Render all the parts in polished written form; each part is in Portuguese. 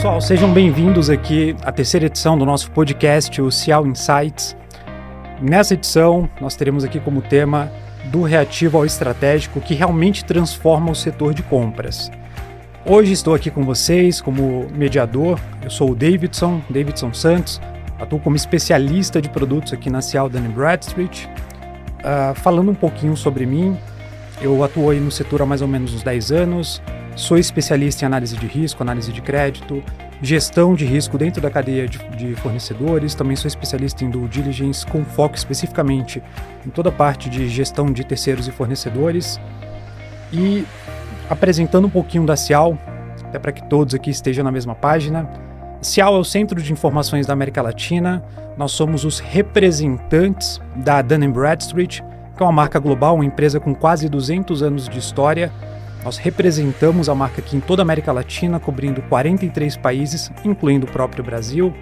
Pessoal, sejam bem-vindos aqui à terceira edição do nosso podcast, o Cial Insights. Nessa edição, nós teremos aqui como tema do reativo ao estratégico que realmente transforma o setor de compras. Hoje estou aqui com vocês como mediador, eu sou o Davidson Santos, atuo como especialista de produtos aqui na Cial Dun & Bradstreet. Falando um pouquinho sobre mim, eu atuo aí no setor há mais ou menos uns 10 anos, sou especialista em análise de risco, análise de crédito, gestão de risco dentro da cadeia de fornecedores, também sou especialista em due diligence com foco especificamente em toda a parte de gestão de terceiros e fornecedores. E apresentando um pouquinho da Cial, até para que todos aqui estejam na mesma página. Cial é o Centro de Informações da América Latina, nós somos os representantes da Dun & Bradstreet, que é uma marca global, uma empresa com quase 200 anos de história. Nós representamos a marca aqui em toda a América Latina, cobrindo 43 países, incluindo o próprio Brasil.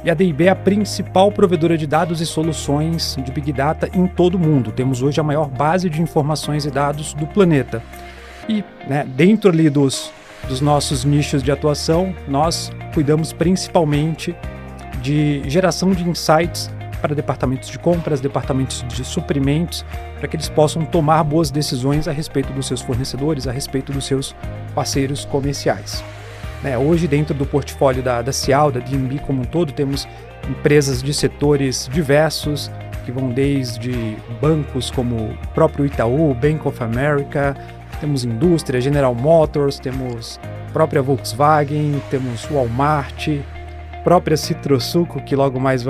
E a D&B é a principal provedora de dados e soluções de Big Data em todo o mundo. Temos hoje a maior base de informações e dados do planeta. E dentro ali dos nossos nichos de atuação, nós cuidamos principalmente de geração de insights para departamentos de compras, departamentos de suprimentos, para que eles possam tomar boas decisões a respeito dos seus fornecedores, a respeito dos seus parceiros comerciais. Hoje, dentro do portfólio da Cial, da D&B como um todo, temos empresas de setores diversos, que vão desde bancos como o próprio Itaú, Bank of America, temos indústria, General Motors, temos própria Volkswagen, temos Walmart, própria Citrosuco, que logo mais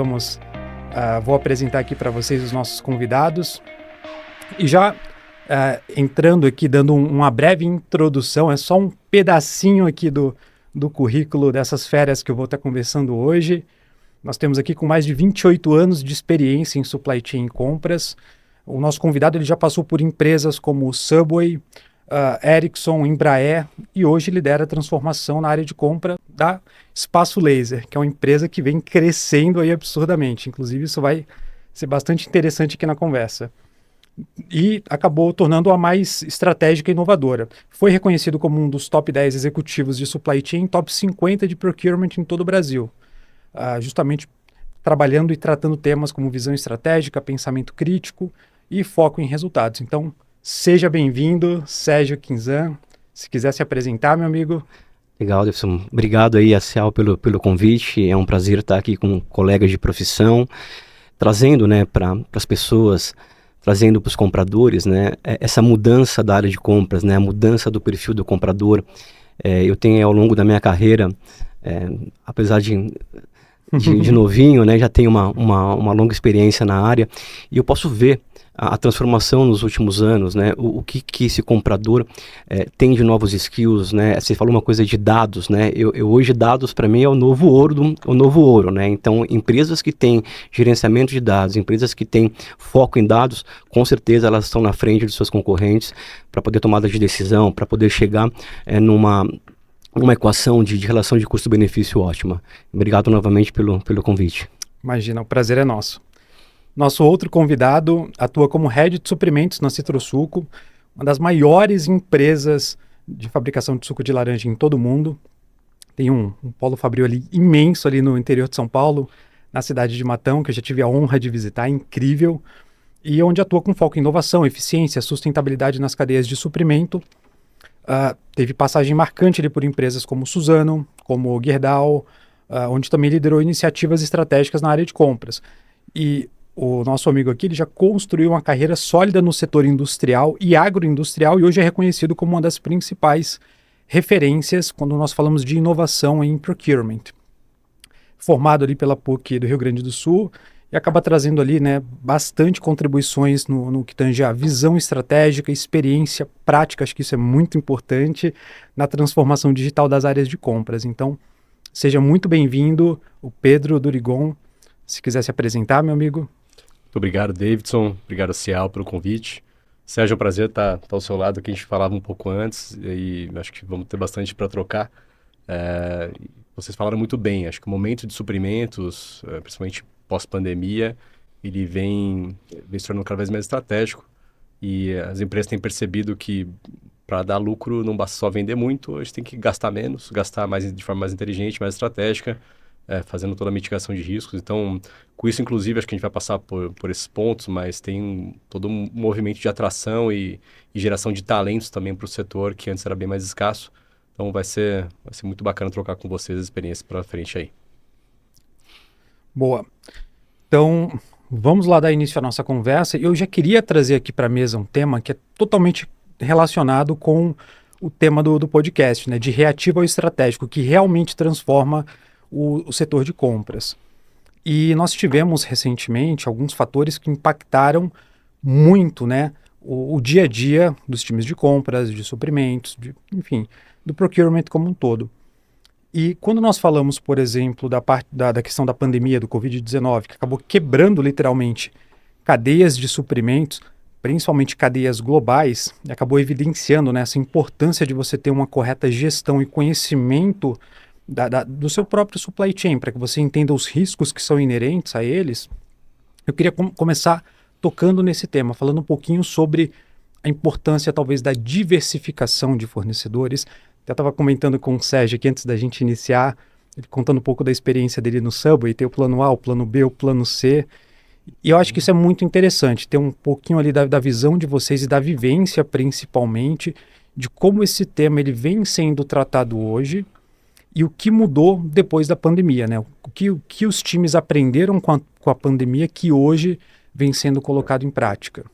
vou apresentar aqui para vocês os nossos convidados. E já entrando aqui, dando uma breve introdução, é só um pedacinho aqui do currículo dessas férias que eu vou estar conversando hoje. Nós temos aqui com mais de 28 anos de experiência em supply chain e compras. O nosso convidado ele já passou por empresas como Subway, Ericsson, Embraer, e hoje lidera a transformação na área de compra da Espaço Laser, que é uma empresa que vem crescendo aí absurdamente. Inclusive, isso vai ser bastante interessante aqui na conversa. E acabou tornando-a mais estratégica e inovadora. Foi reconhecido como um dos top 10 executivos de supply chain, top 50 de procurement em todo o Brasil. Justamente trabalhando e tratando temas como visão estratégica, pensamento crítico e foco em resultados. Então, seja bem-vindo, Sérgio Quinzan. Se quiser se apresentar, meu amigo. Legal, Davidson. Obrigado aí, a Cial, pelo convite. É um prazer estar aqui com colegas de profissão, trazendo para as pessoas, trazendo para os compradores essa mudança da área de compras, a mudança do perfil do comprador. Eu tenho, ao longo da minha carreira, apesar de novinho, já tenho uma longa experiência na área, e eu posso ver a transformação nos últimos anos, o que esse comprador tem de novos skills, Você falou uma coisa de dados, Eu hoje dados para mim é o novo ouro, Então, empresas que têm gerenciamento de dados, empresas que têm foco em dados, com certeza elas estão na frente de seus concorrentes para poder tomada de decisão, para poder chegar numa equação de relação de custo-benefício ótima. Obrigado novamente pelo convite. Imagina, o prazer é nosso. Nosso outro convidado atua como Head de Suprimentos na Citrosuco, uma das maiores empresas de fabricação de suco de laranja em todo o mundo. Tem um polo fabril ali imenso ali no interior de São Paulo, na cidade de Matão, que eu já tive a honra de visitar, incrível, e onde atua com foco em inovação, eficiência, sustentabilidade nas cadeias de suprimento. Teve passagem marcante ali por empresas como Suzano, como Gerdau, onde também liderou iniciativas estratégicas na área de compras. E o nosso amigo aqui ele já construiu uma carreira sólida no setor industrial e agroindustrial e hoje é reconhecido como uma das principais referências quando nós falamos de inovação em procurement. Formado ali pela PUC do Rio Grande do Sul e acaba trazendo ali bastante contribuições no que tange a visão estratégica, experiência prática, acho que isso é muito importante na transformação digital das áreas de compras. Então, seja muito bem-vindo, o Pedro Durigon. Se quiser se apresentar, meu amigo. Muito obrigado, Davidson. Obrigado, Cial, pelo convite. Sérgio, é um prazer estar ao seu lado, que a gente falava um pouco antes, e acho que vamos ter bastante para trocar. Vocês falaram muito bem, acho que o momento de suprimentos, principalmente pós-pandemia, ele vem se tornando cada vez mais estratégico, e as empresas têm percebido que, para dar lucro não basta só vender muito, a gente tem que gastar menos, gastar mais de forma mais inteligente, mais estratégica, fazendo toda a mitigação de riscos. Então, com isso, inclusive, acho que a gente vai passar por esses pontos, mas tem todo um movimento de atração e geração de talentos também para o setor, que antes era bem mais escasso. Então, vai ser muito bacana trocar com vocês as experiências para frente aí. Boa. Então, vamos lá dar início à nossa conversa. Eu já queria trazer aqui para a mesa um tema que é totalmente relacionado com o tema do podcast, né? De reativo ao estratégico, que realmente transforma o setor de compras. E nós tivemos recentemente alguns fatores que impactaram muito, né, o dia a dia dos times de compras, de suprimentos, enfim, do procurement como um todo. E quando nós falamos, por exemplo, da questão da pandemia do Covid-19, que acabou quebrando literalmente cadeias de suprimentos, principalmente cadeias globais, e acabou evidenciando, né, essa importância de você ter uma correta gestão e conhecimento do seu próprio supply chain, para que você entenda os riscos que são inerentes a eles. Eu queria começar tocando nesse tema, falando um pouquinho sobre a importância talvez da diversificação de fornecedores. Eu estava comentando com o Sérgio aqui antes da gente iniciar, ele contando um pouco da experiência dele no Subway, tem o plano A, o plano B, o plano C. E eu acho que isso é muito interessante, ter um pouquinho ali da visão de vocês e da vivência, principalmente, de como esse tema ele vem sendo tratado hoje e o que mudou depois da pandemia, né? O que os times aprenderam com a pandemia que hoje vem sendo colocado em prática.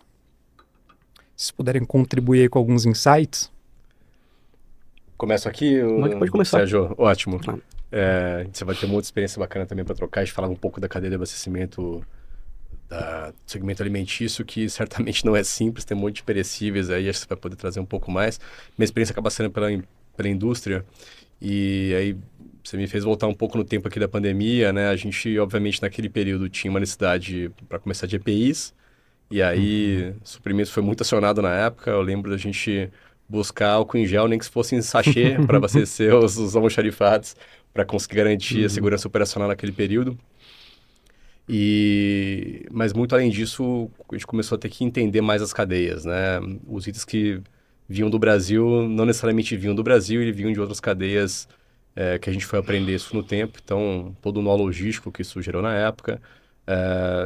Se puderem contribuir aí com alguns insights. Começo aqui, Pode começar. Sérgio, ótimo. Você vai ter uma outra experiência bacana também para trocar. A gente falava um pouco da cadeia de abastecimento do segmento alimentício, que certamente não é simples, tem um monte de perecíveis aí, acho que você vai poder trazer um pouco mais. Minha experiência acaba sendo pela indústria, e aí você me fez voltar um pouco no tempo aqui da pandemia, né? A gente, obviamente, naquele período tinha uma necessidade para começar de EPIs, e aí suprimentos foi muito acionado na época. Eu lembro da gente buscar álcool em gel, nem que se fosse em sachê, para abastecer os almoxarifados, para conseguir garantir a segurança operacional naquele período. Mas muito além disso, a gente começou a ter que entender mais as cadeias, né? Os itens que vinham do Brasil, não necessariamente vinham do Brasil, eles vinham de outras cadeias, que a gente foi aprender isso no tempo. Então, todo o nó logístico que isso gerou na época.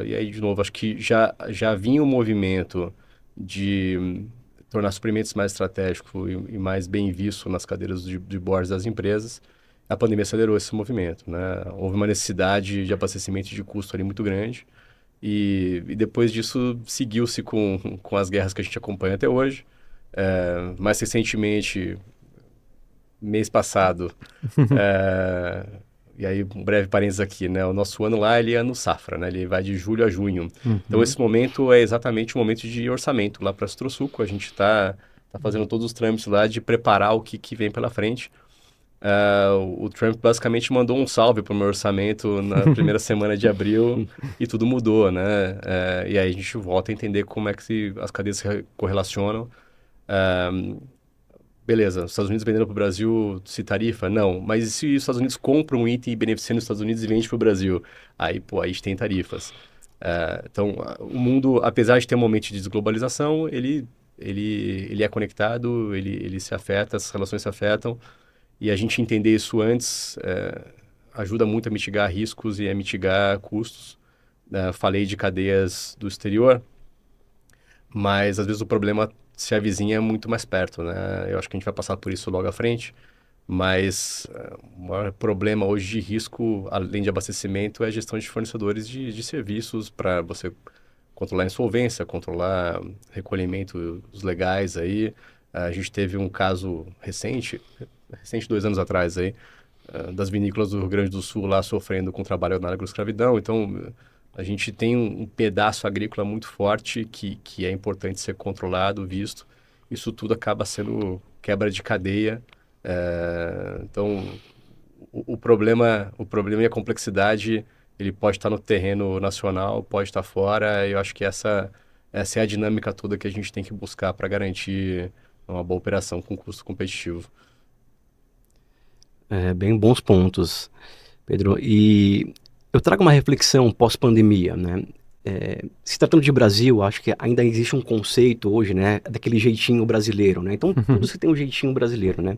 E aí, de novo, acho que já vinha um movimento de tornar suprimentos mais estratégico e mais bem visto nas cadeiras de boards das empresas. A pandemia acelerou esse movimento, né? Houve uma necessidade de abastecimento de custo ali muito grande, e depois disso seguiu-se com as guerras que a gente acompanha até hoje. Mais recentemente, mês passado, e aí um breve parênteses aqui, né? O nosso ano lá, ele é ano safra, né? Ele vai de julho a junho. Então, esse momento é exatamente o momento de orçamento lá para a Citrosuco. A gente está fazendo todos os trâmites lá de preparar o que vem pela frente. O Trump basicamente mandou um salve para o meu orçamento na primeira semana de abril e tudo mudou, né? E aí a gente volta a entender como é que as cadeias se correlacionam. Beleza, os Estados Unidos vendendo para o Brasil se tarifa? Não, mas e se os Estados Unidos compram um item beneficiando os Estados Unidos e vende para o Brasil? Aí a gente tem tarifas. Então, o mundo, apesar de ter um momento de desglobalização, ele é conectado, ele se afeta, as relações se afetam. E a gente entender isso antes ajuda muito a mitigar riscos e a mitigar custos. Falei de cadeias do exterior, mas às vezes o problema se avizinha muito mais perto, né? Eu acho que a gente vai passar por isso logo à frente, mas o maior problema hoje de risco, além de abastecimento, é a gestão de fornecedores de serviços para você controlar a insolvência, controlar recolhimentos legais aí. A gente teve um caso recente 2 anos atrás aí, das vinícolas do Rio Grande do Sul lá sofrendo com o trabalho na agroescravidão. Então, a gente tem um pedaço agrícola muito forte que é importante ser controlado, visto. Isso tudo acaba sendo quebra de cadeia. Então, o problema e a complexidade, ele pode estar no terreno nacional, pode estar fora. Eu acho que essa é a dinâmica toda que a gente tem que buscar para garantir uma boa operação com custo competitivo. Bem bons pontos, Pedro. E eu trago uma reflexão pós-pandemia, né? Se tratando de Brasil, acho que ainda existe um conceito hoje, né, daquele jeitinho brasileiro, né? Então, tudo se tem um jeitinho brasileiro, né?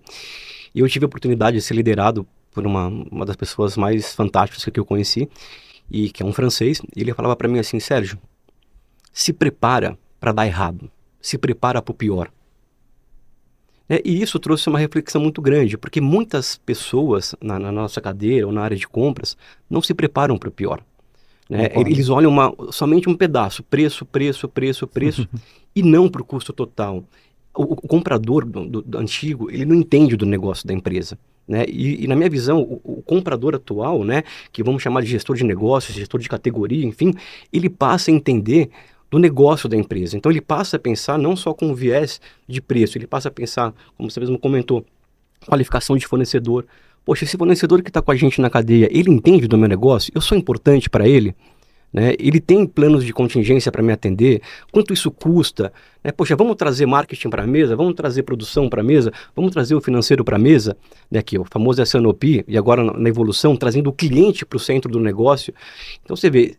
E eu tive a oportunidade de ser liderado por uma das pessoas mais fantásticas que eu conheci, e que é um francês, e ele falava para mim assim: Sérgio, se prepara para dar errado, se prepara para o pior. E isso trouxe uma reflexão muito grande, porque muitas pessoas na nossa cadeira ou na área de compras não se preparam para o pior. Né? Eles olham somente um pedaço, preço, e não para o custo total. O comprador do antigo, ele não entende do negócio da empresa. Né? E na minha visão, o comprador atual, né, que vamos chamar de gestor de negócios, gestor de categoria, enfim, ele passa a entender do negócio da empresa. Então ele passa a pensar não só com o viés de preço, ele passa a pensar, como você mesmo comentou, qualificação de fornecedor. Poxa, esse fornecedor que está com a gente na cadeia, ele entende do meu negócio? Eu sou importante para ele? Né? Ele tem planos de contingência para me atender? Quanto isso custa? Né? Poxa, vamos trazer marketing para a mesa? Vamos trazer produção para a mesa? Vamos trazer o financeiro para a mesa? Né? Que é o famoso S&OP, e agora na evolução, trazendo o cliente para o centro do negócio. Então você vê,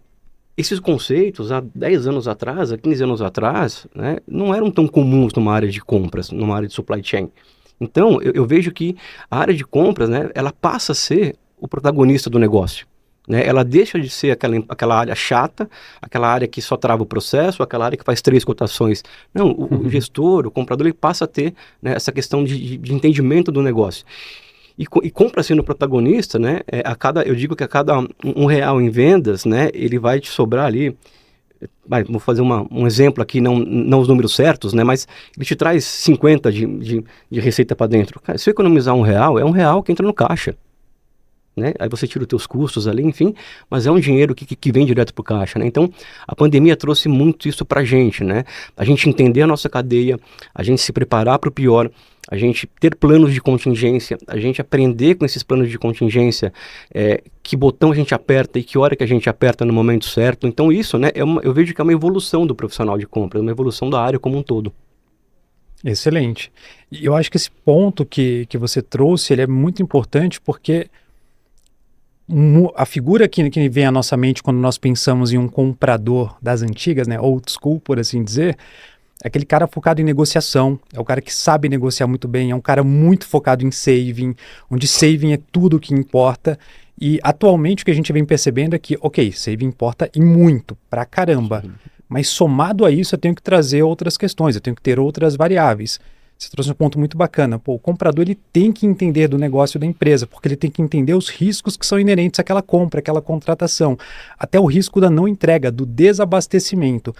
esses conceitos há 10 anos atrás, há 15 anos atrás, né, não eram tão comuns numa área de compras, numa área de supply chain. Então, eu vejo que a área de compras, né, ela passa a ser o protagonista do negócio. Né? Ela deixa de ser aquela área chata, aquela área que só trava o processo, aquela área que faz 3 cotações. Não, o gestor, o comprador, ele passa a ter, né, essa questão de entendimento do negócio. E compra sendo protagonista, né, eu digo que a cada R$ 1 em vendas, né, ele vai te sobrar ali, vou fazer um exemplo aqui, não os números certos, né, mas ele te traz 50 de receita para dentro. Cara, se eu economizar R$ 1, é R$ 1 que entra no caixa. Né? Aí você tira os teus custos ali, enfim, mas é um dinheiro que vem direto para o caixa, né? Então, a pandemia trouxe muito isso para a gente, né? A gente entender a nossa cadeia, a gente se preparar para o pior, a gente ter planos de contingência, a gente aprender com esses planos de contingência, que botão a gente aperta e que hora que a gente aperta no momento certo. Então, isso, né, eu vejo que é uma evolução do profissional de compras, uma evolução da área como um todo. Excelente. E eu acho que esse ponto que você trouxe, ele é muito importante porque a figura que vem à nossa mente quando nós pensamos em um comprador das antigas, né, old school, por assim dizer, é aquele cara focado em negociação, é o cara que sabe negociar muito bem, é um cara muito focado em saving, onde saving é tudo o que importa. E atualmente o que a gente vem percebendo é que, ok, saving importa e muito, pra caramba, mas somado a isso eu tenho que trazer outras questões, eu tenho que ter outras variáveis. Você trouxe um ponto muito bacana. Pô, o comprador ele tem que entender do negócio da empresa, porque ele tem que entender os riscos que são inerentes àquela compra, àquela contratação. Até o risco da não entrega, do desabastecimento.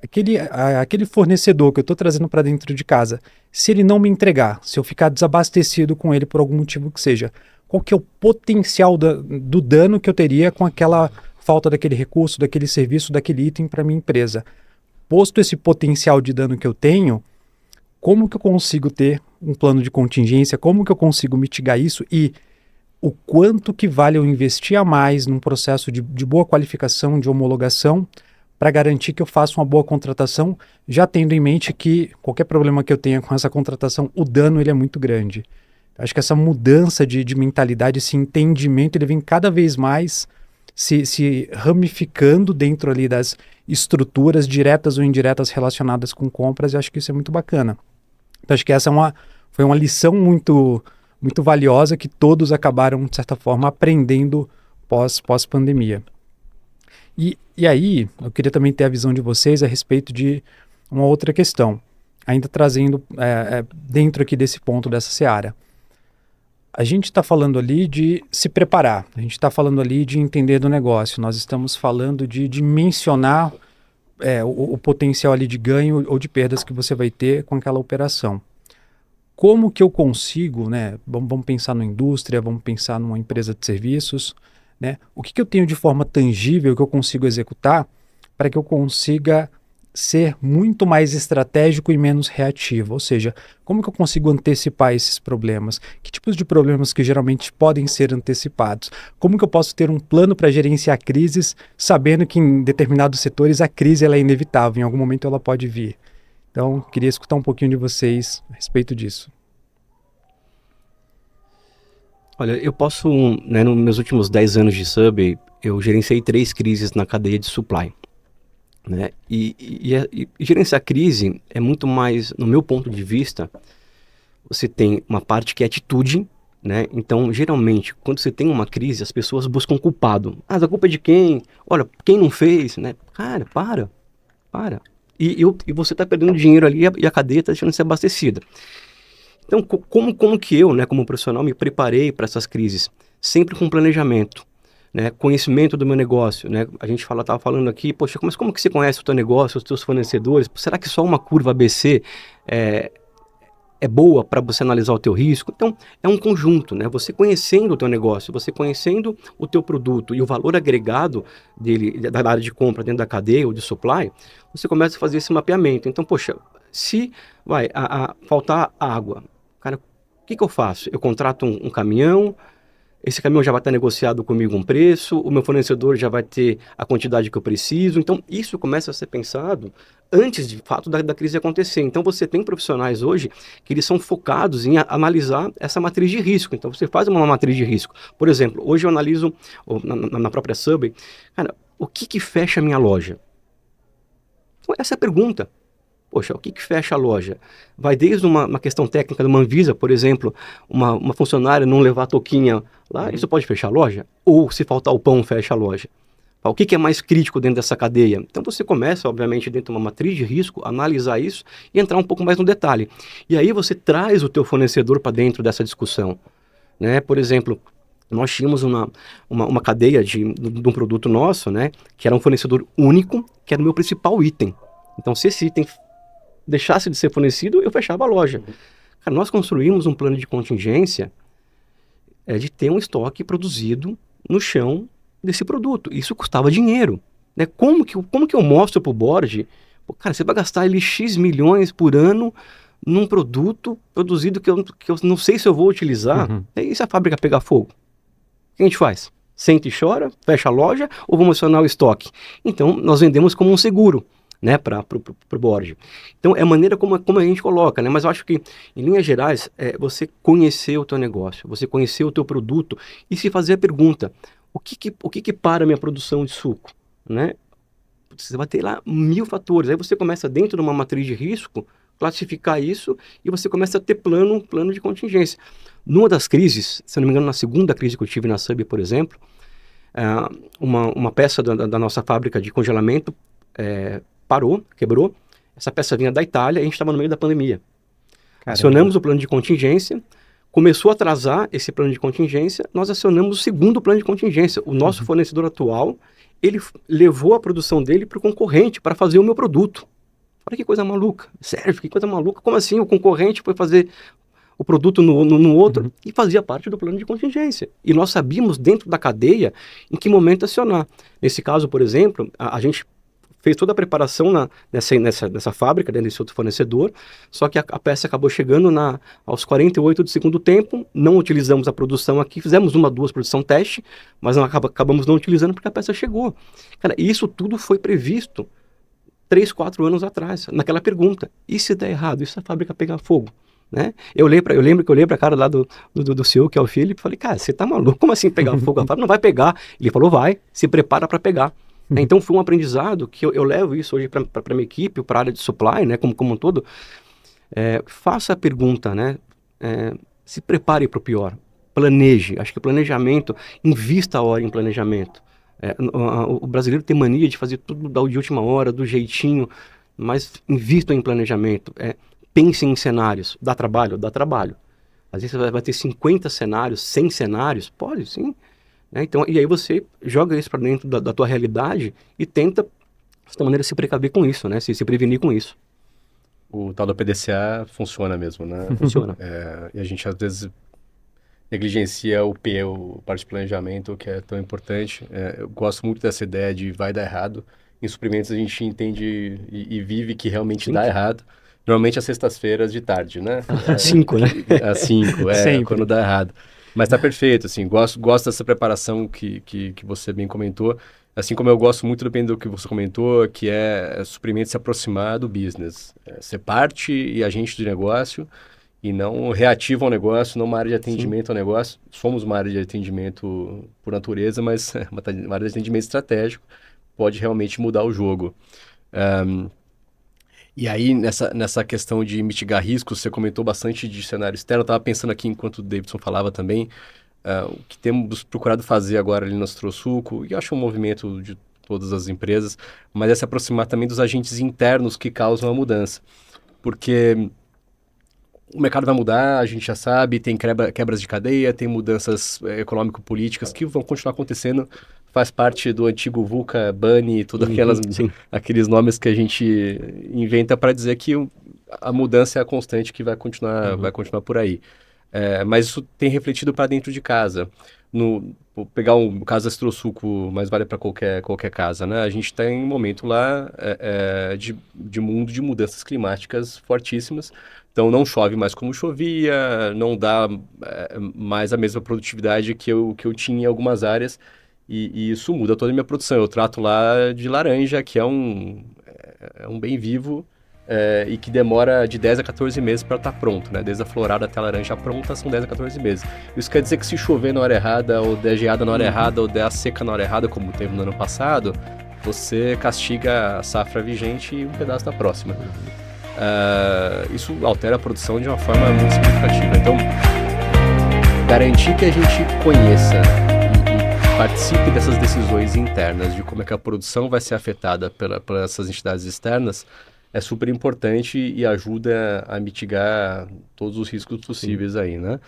Aquele fornecedor que eu estou trazendo para dentro de casa, se ele não me entregar, se eu ficar desabastecido com ele por algum motivo que seja, qual que é o potencial do dano que eu teria com aquela falta daquele recurso, daquele serviço, daquele item para minha empresa? Posto esse potencial de dano que eu tenho, como que eu consigo ter um plano de contingência? Como que eu consigo mitigar isso? E o quanto que vale eu investir a mais num processo de boa qualificação, de homologação, para garantir que eu faça uma boa contratação, já tendo em mente que qualquer problema que eu tenha com essa contratação, o dano ele é muito grande. Acho que essa mudança de mentalidade, esse entendimento, ele vem cada vez mais se ramificando dentro ali das estruturas diretas ou indiretas relacionadas com compras, e acho que isso é muito bacana. Então, acho que essa foi uma lição muito, muito valiosa que todos acabaram, de certa forma, aprendendo pós-pandemia. E aí, eu queria também ter a visão de vocês a respeito de uma outra questão, ainda trazendo dentro aqui desse ponto, dessa seara. A gente está falando ali de se preparar, a gente está falando ali de entender do negócio, nós estamos falando de dimensionar o potencial ali de ganho ou de perdas que você vai ter com aquela operação. Como que eu consigo, né? Vamos pensar numa indústria, vamos pensar numa empresa de serviços, né? O que eu tenho de forma tangível que eu consigo executar para que eu consiga ser muito mais estratégico e menos reativo? Ou seja, como que eu consigo antecipar esses problemas? Que tipos de problemas que geralmente podem ser antecipados? Como que eu posso ter um plano para gerenciar crises, sabendo que em determinados setores a crise ela é inevitável, em algum momento ela pode vir? Então, queria escutar um pouquinho de vocês a respeito disso. Olha, eu posso, né, nos meus últimos 10 anos de Subway, eu gerenciei 3 crises na cadeia de supply. né? E gerenciar crise é muito mais, no meu ponto de vista, você tem uma parte que é atitude, né? Então, geralmente, quando você tem uma crise, as pessoas buscam culpado. Ah, a culpa é de quem? Olha, quem não fez, né? Cara, para. E você está perdendo dinheiro ali e a cadeia está deixando de ser abastecida. Então, como que eu, né, como profissional, me preparei para essas crises? Sempre com planejamento, né, conhecimento do meu negócio, né? A gente estava falando aqui, poxa, mas como que você conhece o teu negócio, os teus fornecedores? Será que só uma curva ABC é boa para você analisar o teu risco? Então, é um conjunto, né? Você conhecendo o teu negócio, você conhecendo o teu produto e o valor agregado dele, da área de compra dentro da cadeia ou de supply, você começa a fazer esse mapeamento. Então, poxa, se vai faltar água, cara, o que eu faço? Eu contrato um caminhão, esse caminhão já vai estar negociado comigo um preço, o meu fornecedor já vai ter a quantidade que eu preciso. Então, isso começa a ser pensado antes, de fato, da crise acontecer. Então, você tem profissionais hoje que eles são focados em analisar essa matriz de risco. Então, você faz uma matriz de risco. Por exemplo, hoje eu analiso, na própria Subway, cara, o que fecha a minha loja? Então, essa é a pergunta. Poxa, o que fecha a loja? Vai desde uma questão técnica de uma Anvisa, por exemplo, uma funcionária não levar a touquinha lá, isso pode fechar a loja? Ou se faltar o pão, fecha a loja? O que é mais crítico dentro dessa cadeia? Então você começa, obviamente, dentro de uma matriz de risco, analisar isso e entrar um pouco mais no detalhe. E aí você traz o teu fornecedor para dentro dessa discussão, né? Por exemplo, nós tínhamos uma cadeia de um produto nosso, né? Que era um fornecedor único, que era o meu principal item. Então, se esse item deixasse de ser fornecido, eu fechava a loja. Cara, nós construímos um plano de contingência de ter um estoque produzido no chão desse produto. Isso custava dinheiro, né? Como que eu mostro para o board? Cara, você vai gastar ali X milhões por ano num produto produzido que eu não sei se eu vou utilizar. E se a fábrica pegar fogo? O que a gente faz? Senta e chora, fecha a loja ou vamos acionar o estoque? Então, nós vendemos como um seguro, né, para o board. Então, é a maneira como a gente coloca, né? Mas eu acho que, em linhas gerais, você conhecer o teu negócio, você conhecer o teu produto e se fazer a pergunta, o que para a minha produção de suco, né? Você vai ter lá 1000 fatores. Aí você começa, dentro de uma matriz de risco, classificar isso e você começa a ter plano de contingência. Numa das crises, se eu não me engano, na segunda crise que eu tive na Subway, por exemplo, uma peça da nossa fábrica de congelamento parou, quebrou. Essa peça vinha da Itália e a gente estava no meio da pandemia. Caramba. Acionamos o plano de contingência, começou a atrasar esse plano de contingência, nós acionamos o segundo plano de contingência. O nosso fornecedor atual, ele levou a produção dele para o concorrente para fazer o meu produto. Olha que coisa maluca. Sério, que coisa maluca. Como assim o concorrente foi fazer o produto no outro e fazia parte do plano de contingência. E nós sabíamos dentro da cadeia em que momento acionar. Nesse caso, por exemplo, a gente fez toda a preparação nessa fábrica, dentro desse outro fornecedor, só que a peça acabou chegando aos 48 do segundo tempo, não utilizamos a produção aqui, fizemos 2 produção teste, mas acabamos não utilizando porque a peça chegou. Cara, isso tudo foi previsto 3, 4 anos atrás, naquela pergunta, e se der errado, e se a fábrica pegar fogo? Né? Eu lembro que eu olhei para a cara lá do CEO, que é o Felipe, e falei, cara, você tá maluco? Como assim pegar fogo? A fábrica não vai pegar. Ele falou, vai, se prepara para pegar. Então foi um aprendizado que eu levo isso hoje para a minha equipe, para a área de supply, né, como um todo. Faça a pergunta, né? Se prepare para o pior. Planeje. Acho que o planejamento, invista a hora em planejamento. O brasileiro tem mania de fazer tudo de última hora, do jeitinho, mas invista em planejamento. Pense em cenários. Dá trabalho? Dá trabalho. Às vezes você vai ter 50 cenários, 100 cenários? Pode, sim. Então, e aí você joga isso para dentro da tua realidade e tenta, de certa maneira, se precaver com isso, né? Se prevenir com isso. O tal do PDCA funciona mesmo, né? Funciona. E a gente, às vezes, negligencia o parte de planejamento, que é tão importante. Eu gosto muito dessa ideia de vai dar errado. Em suprimentos, a gente entende e vive que realmente dá errado. Normalmente, às sextas-feiras de tarde, né? 5, né? Às 5, quando dá errado. Mas tá perfeito, assim, gosto dessa preparação que você bem comentou, assim como eu gosto muito do que você comentou, que é suprimento se aproximar do business, ser parte e agente de negócio e não reativo ao negócio, não uma área de atendimento Sim. ao negócio. Somos uma área de atendimento por natureza, mas uma área de atendimento estratégico pode realmente mudar o jogo. E aí, nessa questão de mitigar riscos, você comentou bastante de cenário externo. Eu estava pensando aqui, enquanto o Davidson falava também, o que temos procurado fazer agora ali no Astrosuco, e eu acho um movimento de todas as empresas, mas é se aproximar também dos agentes internos que causam a mudança. Porque o mercado vai mudar, a gente já sabe, tem quebras de cadeia, tem mudanças econômico-políticas que vão continuar acontecendo, faz parte do antigo VUCA, BANI, todos aqueles nomes que a gente inventa para dizer que a mudança é a constante que vai continuar por aí. Mas isso tem refletido para dentro de casa. Vou pegar o caso da Astrosuco, mas vale para qualquer casa, né? A gente tem um momento lá de mundo de mudanças climáticas fortíssimas. Então não chove mais como chovia, não dá mais a mesma produtividade que eu tinha em algumas áreas, e isso muda toda a minha produção. Eu trato lá de laranja, que é um bem vivo, e que demora de 10 a 14 meses para estar pronto, né? Desde a florada até a laranja pronta são 10 a 14 meses. Isso quer dizer que se chover na hora errada, ou der geada na hora errada, ou der a seca na hora errada, como teve no ano passado, você castiga a safra vigente e um pedaço da próxima. Isso altera a produção de uma forma muito significativa. Então, garantir que a gente conheça e participe dessas decisões internas de como é que a produção vai ser afetada por essas entidades externas é super importante e ajuda a mitigar todos os riscos possíveis aí, né?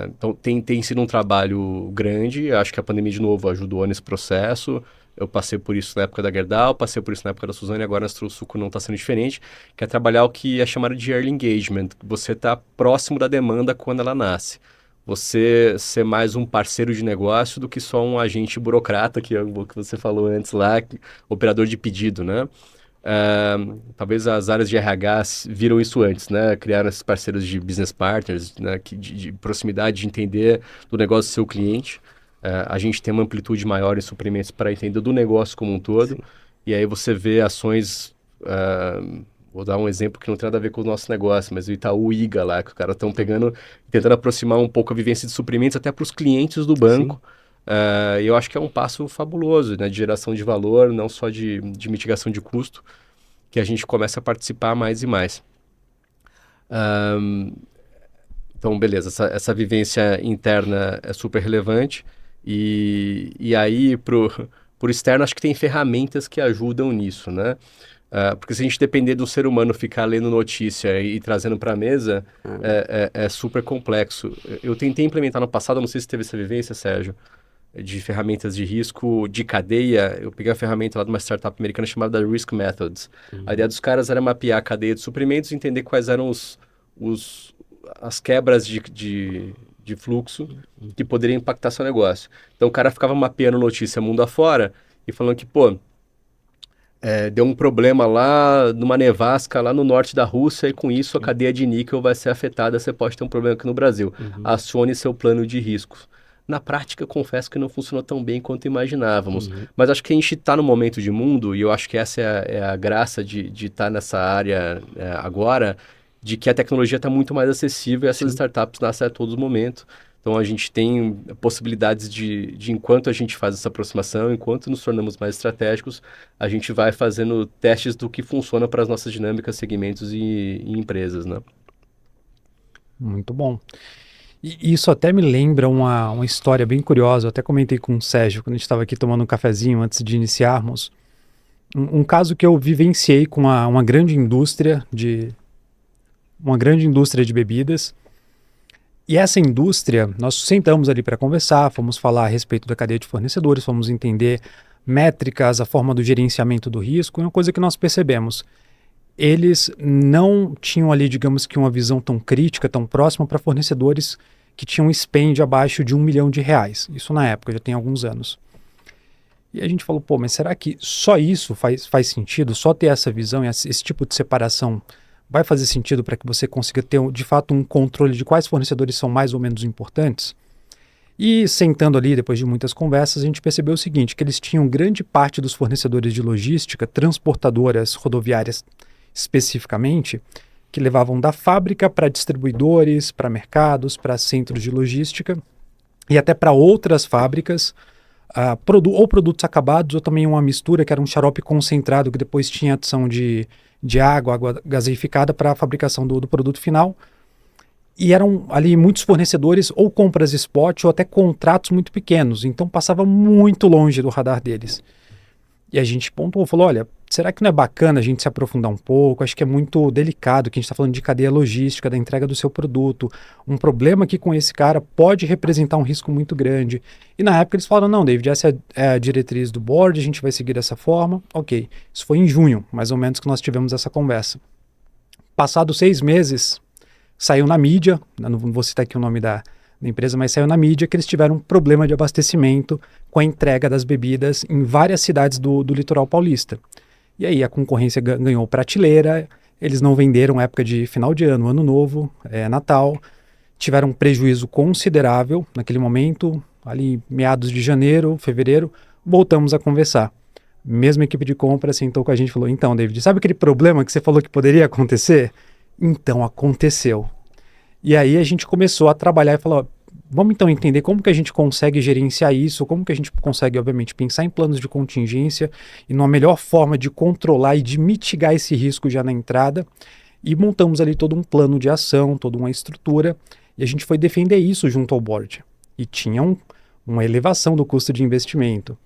Então, tem sido um trabalho grande. Acho que a pandemia, de novo, ajudou nesse processo. Eu passei por isso na época da Gerdau, passei por isso na época da Suzano, e agora na Astrosuco não está sendo diferente, que é trabalhar o que é chamado de early engagement. Você está próximo da demanda quando ela nasce. Você ser mais um parceiro de negócio do que só um agente burocrata, que é o que você falou antes lá, operador de pedido, né? Talvez as áreas de RH viram isso antes, né? Criaram esses parceiros de business partners, né? de proximidade, de entender do negócio do seu cliente. A gente tem uma amplitude maior em suprimentos para entender do negócio como um todo. Sim. E aí você vê ações... vou dar um exemplo que não tem nada a ver com o nosso negócio, mas o Itaú IGA lá, que os caras estão tentando aproximar um pouco a vivência de suprimentos até para os clientes do banco. E eu acho que é um passo fabuloso, né, de geração de valor, não só de mitigação de custo, que a gente começa a participar mais e mais. Então, beleza, essa vivência interna é super relevante. E aí, por externo, acho que tem ferramentas que ajudam nisso, né? Porque se a gente depender do ser humano ficar lendo notícia e trazendo para a mesa, é super complexo. Eu tentei implementar no passado, não sei se teve essa vivência, Sérgio, de ferramentas de risco de cadeia. Eu peguei a ferramenta lá de uma startup americana chamada Risk Methods. A ideia dos caras era mapear a cadeia de suprimentos e entender quais eram as quebras de fluxo que poderiam impactar seu negócio. Então o cara ficava mapeando notícia mundo afora e falando que, deu um problema lá numa nevasca lá no norte da Rússia e com isso a cadeia de níquel vai ser afetada, você pode ter um problema aqui no Brasil. Acione seu plano de riscos. Na prática, confesso que não funcionou tão bem quanto imaginávamos. Mas acho que a gente está no momento de mundo, e eu acho que essa é a graça de estar nessa área agora, de que a tecnologia está muito mais acessível e essas startups nascem a todo momento. Então, a gente tem possibilidades de enquanto a gente faz essa aproximação, enquanto nos tornamos mais estratégicos, a gente vai fazendo testes do que funciona para as nossas dinâmicas, segmentos e empresas, né? Muito bom. E isso até me lembra uma história bem curiosa. Eu até comentei com o Sérgio, quando a gente estava aqui tomando um cafezinho antes de iniciarmos. Um caso que eu vivenciei com uma grande indústria de bebidas. E essa indústria, nós sentamos ali para conversar, fomos falar a respeito da cadeia de fornecedores, fomos entender métricas, a forma do gerenciamento do risco, e uma coisa que nós percebemos, eles não tinham ali, digamos que uma visão tão crítica, tão próxima para fornecedores que tinham um spend abaixo de R$1 milhão. Isso na época, já tem alguns anos. E a gente falou, mas será que só isso faz sentido? Só ter essa visão e esse tipo de separação vai fazer sentido para que você consiga ter, de fato, um controle de quais fornecedores são mais ou menos importantes? E sentando ali, depois de muitas conversas, a gente percebeu o seguinte, que eles tinham grande parte dos fornecedores de logística, transportadoras rodoviárias especificamente, que levavam da fábrica para distribuidores, para mercados, para centros de logística e até para outras fábricas ou produtos acabados, ou também uma mistura que era um xarope concentrado que depois tinha adição de água gaseificada para a fabricação do produto final. E eram ali muitos fornecedores, ou compras spot, ou até contratos muito pequenos. Então passava muito longe do radar deles. E a gente pontuou, falou, olha, será que não é bacana a gente se aprofundar um pouco? Acho que é muito delicado, que a gente está falando de cadeia logística, da entrega do seu produto. Um problema aqui com esse cara pode representar um risco muito grande. E na época eles falaram, não, David, essa é a diretriz do board, a gente vai seguir dessa forma. Ok, isso foi em junho, mais ou menos, que nós tivemos essa conversa. Passados 6 meses, saiu na mídia, não vou citar aqui o nome da empresa, mas saiu na mídia que eles tiveram um problema de abastecimento com a entrega das bebidas em várias cidades do litoral paulista. E aí a concorrência ganhou prateleira, eles não venderam época de final de ano, ano novo, Natal, tiveram um prejuízo considerável naquele momento, ali meados de janeiro, fevereiro, voltamos a conversar. Mesma equipe de compra sentou com a gente e falou, então, David, sabe aquele problema que você falou que poderia acontecer? Então aconteceu. E aí a gente começou a trabalhar e falou, vamos então entender como que a gente consegue gerenciar isso, como que a gente consegue, obviamente, pensar em planos de contingência e numa melhor forma de controlar e de mitigar esse risco já na entrada. E montamos ali todo um plano de ação, toda uma estrutura, e a gente foi defender isso junto ao board. E tinha uma elevação do custo de investimento.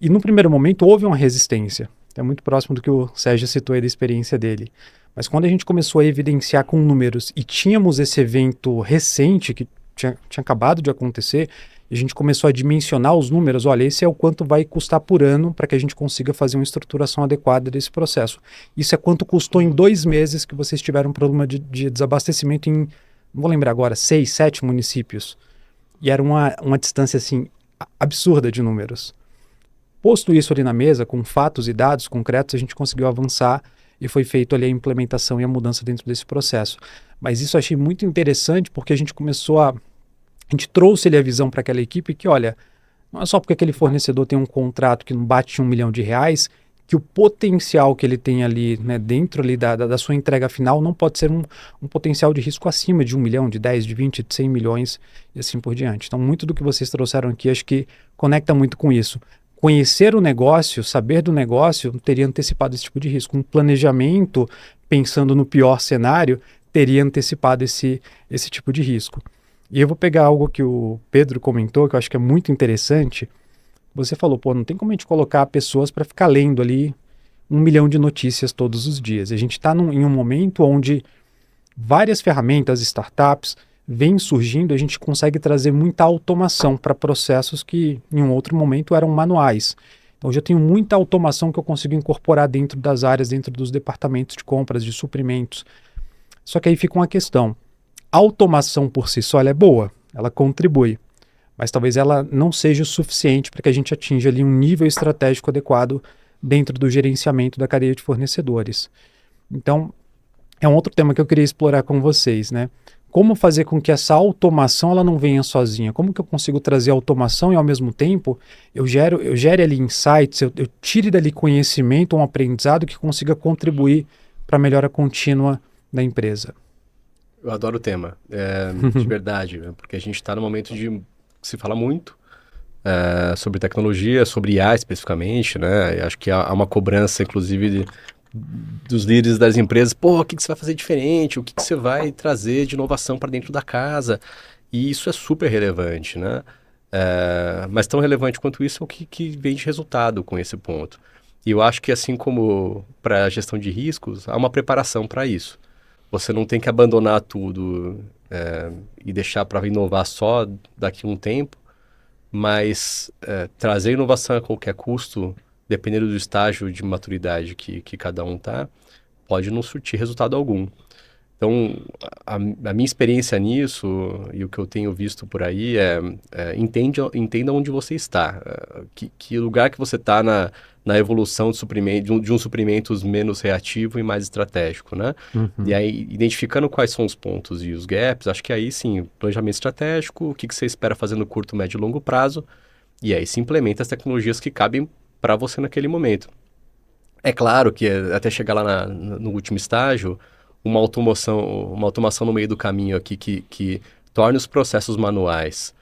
E no primeiro momento houve uma resistência. É muito próximo do que o Sérgio citou aí da experiência dele. Mas quando a gente começou a evidenciar com números e tínhamos esse evento recente que tinha acabado de acontecer, e a gente começou a dimensionar os números, olha, esse é o quanto vai custar por ano para que a gente consiga fazer uma estruturação adequada desse processo. Isso é quanto custou em 2 meses que vocês tiveram um problema de desabastecimento em, não vou lembrar agora, 6, 7 municípios. E era uma distância assim absurda de números. Posto isso ali na mesa, com fatos e dados concretos, a gente conseguiu avançar e foi feito ali a implementação e a mudança dentro desse processo. Mas isso eu achei muito interessante porque a gente gente trouxe ali a visão para aquela equipe que, olha, não é só porque aquele fornecedor tem um contrato que não bate R$1 milhão, que o potencial que ele tem ali, né, dentro ali da sua entrega final não pode ser um potencial de risco acima de 1 milhão, de 10, de 20, de 100 milhões e assim por diante. Então, muito do que vocês trouxeram aqui, acho que conecta muito com isso. Conhecer o negócio, saber do negócio, teria antecipado esse tipo de risco. Um planejamento, pensando no pior cenário, teria antecipado esse tipo de risco. E eu vou pegar algo que o Pedro comentou, que eu acho que é muito interessante. Você falou, não tem como a gente colocar pessoas para ficar lendo ali 1 milhão de notícias todos os dias. A gente está em um momento onde várias ferramentas, startups, vem surgindo, a gente consegue trazer muita automação para processos que em um outro momento eram manuais. Então, hoje eu tenho muita automação que eu consigo incorporar dentro das áreas, dentro dos departamentos de compras, de suprimentos. Só que aí fica uma questão. A automação por si só ela é boa, ela contribui, mas talvez ela não seja o suficiente para que a gente atinja ali um nível estratégico adequado dentro do gerenciamento da cadeia de fornecedores. Então, é um outro tema que eu queria explorar com vocês, né? Como fazer com que essa automação ela não venha sozinha? Como que eu consigo trazer automação e ao mesmo tempo eu gere ali insights, eu tire dali conhecimento, um aprendizado que consiga contribuir para a melhora contínua da empresa? Eu adoro o tema, de verdade, porque a gente está no momento de se fala muito sobre tecnologia, sobre IA especificamente, né? Acho que há uma cobrança, inclusive, dos líderes das empresas, o que você vai fazer diferente, o que você vai trazer de inovação para dentro da casa, e isso é super relevante, né? Mas tão relevante quanto isso é o que vem de resultado com esse ponto. E eu acho que assim como para a gestão de riscos, há uma preparação para isso. Você não tem que abandonar tudo e deixar para inovar só daqui a um tempo, mas trazer inovação a qualquer custo, dependendo do estágio de maturidade que cada um está, pode não surtir resultado algum. Então, a minha experiência nisso e o que eu tenho visto por aí entenda onde você está, que lugar que você está na evolução de um suprimentos menos reativo e mais estratégico, né? Uhum. E aí, identificando quais são os pontos e os gaps, acho que aí sim, planejamento estratégico, o que você espera fazer no curto, médio e longo prazo, e aí se implementa as tecnologias que cabem para você naquele momento. É claro que até chegar lá no último estágio, uma automação no meio do caminho aqui que torne os processos manuais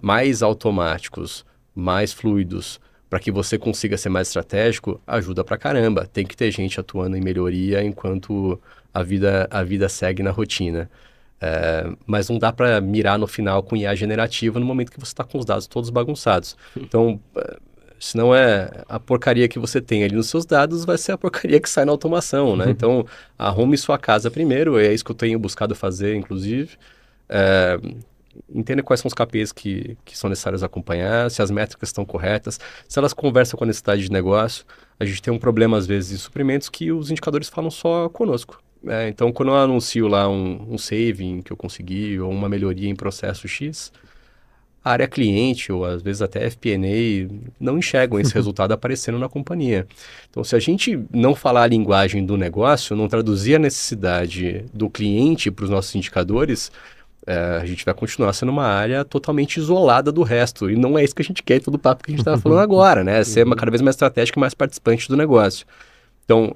mais automáticos mais fluidos, para que você consiga ser mais estratégico, ajuda pra caramba. Tem que ter gente atuando em melhoria enquanto a vida segue na rotina. Mas não dá para mirar no final com IA generativa no momento que você está com os dados todos bagunçados. Então, se não é a porcaria que você tem ali nos seus dados, vai ser a porcaria que sai na automação, né? Então, arrume sua casa primeiro, é isso que eu tenho buscado fazer, inclusive. Entenda quais são os KPIs que são necessários acompanhar, se as métricas estão corretas, se elas conversam com a necessidade de negócio. A gente tem um problema, às vezes, de suprimentos que os indicadores falam só conosco. Então, quando eu anuncio lá um saving que eu consegui ou uma melhoria em processo X, a área cliente ou às vezes até FP&A não enxergam esse resultado aparecendo na companhia. Então, se a gente não falar a linguagem do negócio, não traduzir a necessidade do cliente para os nossos indicadores, a gente vai continuar sendo uma área totalmente isolada do resto. E não é isso que a gente quer, todo o papo que a gente estava falando agora, né? Ser cada vez mais estratégico e mais participante do negócio. Então,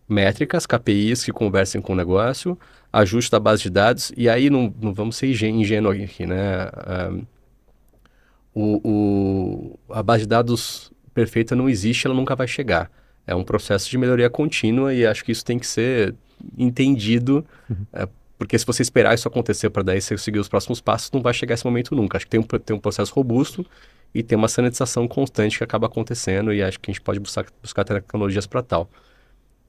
métricas, KPIs que conversem com o negócio, ajuste da base de dados, e aí não vamos ser ingênuo aqui, né? A base de dados perfeita não existe, ela nunca vai chegar. É um processo de melhoria contínua e acho que isso tem que ser entendido, porque se você esperar isso acontecer para daí você seguir os próximos passos, não vai chegar esse momento nunca. Acho que tem um processo robusto e tem uma sanitização constante que acaba acontecendo, e acho que a gente pode buscar tecnologias para tal.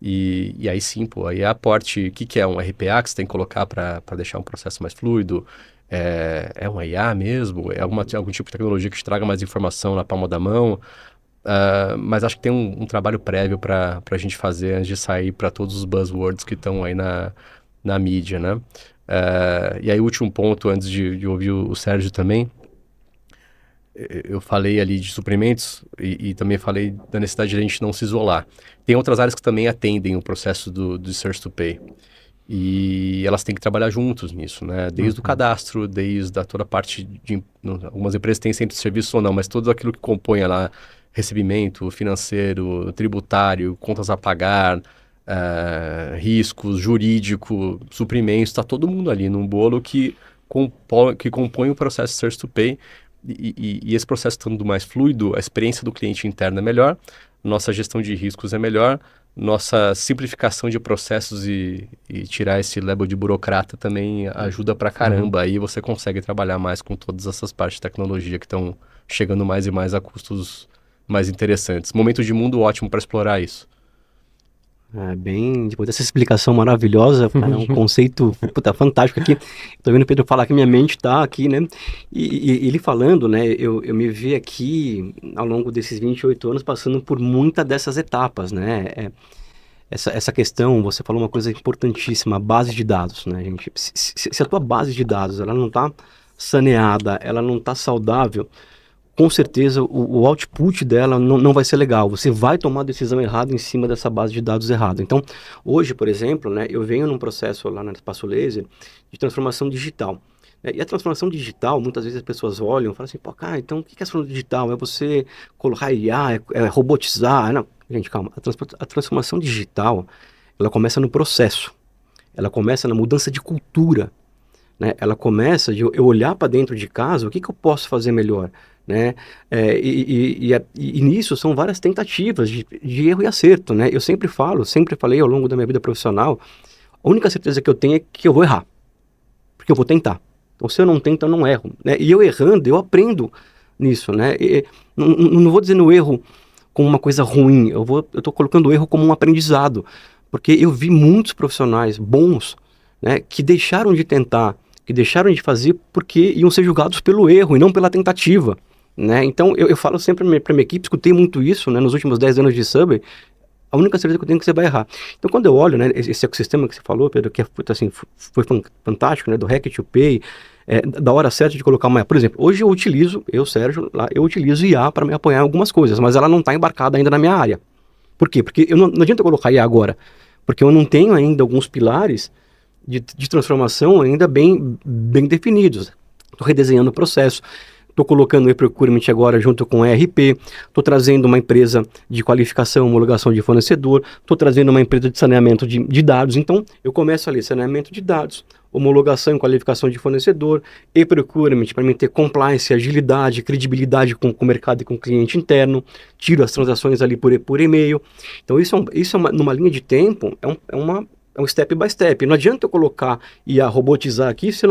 E aí sim, aí é aporte, o que é um RPA que você tem que colocar para deixar um processo mais fluido? É um IA mesmo? É algum tipo de tecnologia que te traga mais informação na palma da mão? Mas acho que tem um trabalho prévio para a gente fazer antes de sair para todos os buzzwords que estão aí na mídia, né? E aí o último ponto, antes de ouvir o Sérgio também, eu falei ali de suprimentos e também falei da necessidade de a gente não se isolar. Tem outras áreas que também atendem o processo do Search to Pay. E elas têm que trabalhar juntos nisso, né? Desde o cadastro, desde toda a parte de... Algumas empresas têm centro de serviço ou não, mas tudo aquilo que compõe lá, recebimento financeiro, tributário, contas a pagar, riscos, jurídico, suprimentos, está todo mundo ali num bolo que compõe o processo Search to Pay. E esse processo estando mais fluido, a experiência do cliente interno é melhor, nossa gestão de riscos é melhor, nossa simplificação de processos e tirar esse label de burocrata também ajuda pra caramba. Aí você consegue trabalhar mais com todas essas partes de tecnologia que estão chegando mais e mais a custos mais interessantes. Momento de mundo ótimo para explorar isso. Depois dessa explicação maravilhosa, cara, é um conceito fantástico aqui. Tô vendo o Pedro falar que minha mente tá aqui, né? E ele falando, né? Eu me vi aqui ao longo desses 28 anos passando por muitas dessas etapas, né? Essa questão, você falou uma coisa importantíssima, a base de dados, né, gente? Se a tua base de dados ela não tá saneada, ela não tá saudável, com certeza o output dela não vai ser legal. Você vai tomar a decisão errada em cima dessa base de dados errada. Então, hoje, por exemplo, né, eu venho num processo lá na Espaço Laser de transformação digital. E a transformação digital, muitas vezes as pessoas olham e falam assim, pô, cara, então o que é transformação digital? É você colocar IA, é robotizar? Não, gente, calma. A transformação digital, ela começa no processo. Ela começa na mudança de cultura. Né? Ela começa de eu olhar para dentro de casa, o que eu posso fazer melhor? Né? E nisso são várias tentativas de erro e acerto, né? Eu sempre falei ao longo da minha vida profissional, a única certeza que eu tenho é que eu vou errar, porque eu vou tentar. Então, se eu não tento, eu não erro, né? E eu errando, eu aprendo nisso, né? Não vou dizendo o erro como uma coisa ruim, eu estou colocando o erro como um aprendizado, porque eu vi muitos profissionais bons, né, que deixaram de tentar, que deixaram de fazer porque iam ser julgados pelo erro e não pela tentativa. Né? Então, eu falo sempre para minha equipe, escutei muito isso, né, nos últimos 10 anos de Subway, a única certeza que eu tenho é que você vai errar. Então, quando eu olho, né, esse ecossistema que você falou, Pedro, que assim, foi fantástico, né, do Hack to Pay, da hora certa de colocar uma... Por exemplo, hoje eu, Sérgio, eu utilizo IA para me apoiar em algumas coisas, mas ela não está embarcada ainda na minha área. Por quê? Porque não adianta eu colocar IA agora, porque eu não tenho ainda alguns pilares de transformação ainda bem definidos. Estou redesenhando o processo. Estou colocando o e-procurement agora junto com o ERP, estou trazendo uma empresa de qualificação, homologação de fornecedor, estou trazendo uma empresa de saneamento de dados. Então, eu começo ali, saneamento de dados, homologação e qualificação de fornecedor, e procurement para mim ter compliance, agilidade, credibilidade com o mercado e com o cliente interno, tiro as transações ali por e-mail. Então isso é numa linha de tempo, é um step by step. Não adianta eu colocar e robotizar aqui se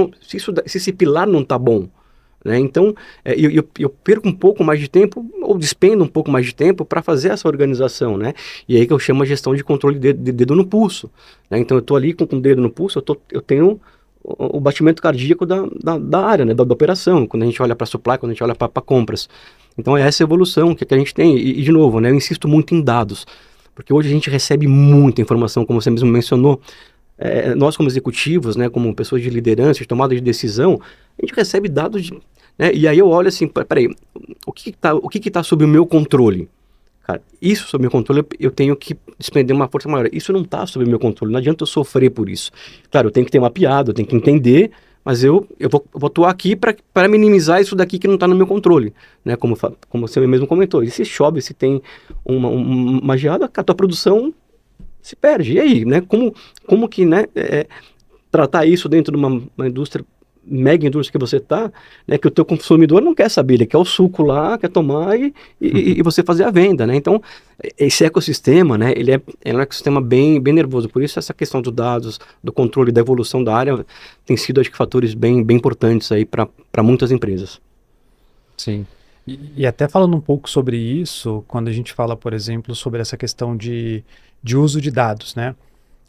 esse pilar não está bom. Né? Então, eu perco um pouco mais de tempo, ou despendo um pouco mais de tempo para fazer essa organização, né? E aí que eu chamo a gestão de controle de dedo no pulso. Né? Então, eu estou ali com o dedo no pulso, eu tenho o batimento cardíaco da área, né? da operação, quando a gente olha para supply, quando a gente olha para compras. Então, é essa evolução que a gente tem. E, de novo, né? Eu insisto muito em dados, porque hoje a gente recebe muita informação, como você mesmo mencionou. Nós como executivos, né, como pessoas de liderança, de tomada de decisão, a gente recebe dados, né, e aí eu olho assim, peraí, o que está sob o meu controle? Cara, isso sob o meu controle eu tenho que despender uma força maior. Isso não está sob o meu controle, não adianta eu sofrer por isso. Claro, eu tenho que ter mapeado, eu tenho que entender, mas eu vou atuar aqui para minimizar isso daqui que não está no meu controle. Né, como você mesmo comentou, e se chove, se tem uma geada, a tua produção se perde. E aí, né? Como que, né, tratar isso dentro de uma indústria, mega indústria que você está, né, que o teu consumidor não quer saber, ele quer o suco lá, quer tomar e você fazer a venda, né? Então, esse ecossistema, né, ele é um ecossistema bem nervoso. Por isso, essa questão dos dados, do controle, da evolução da área, tem sido, acho que, fatores bem importantes aí para muitas empresas. Sim. E até falando um pouco sobre isso, quando a gente fala, por exemplo, sobre essa questão de uso de dados, né?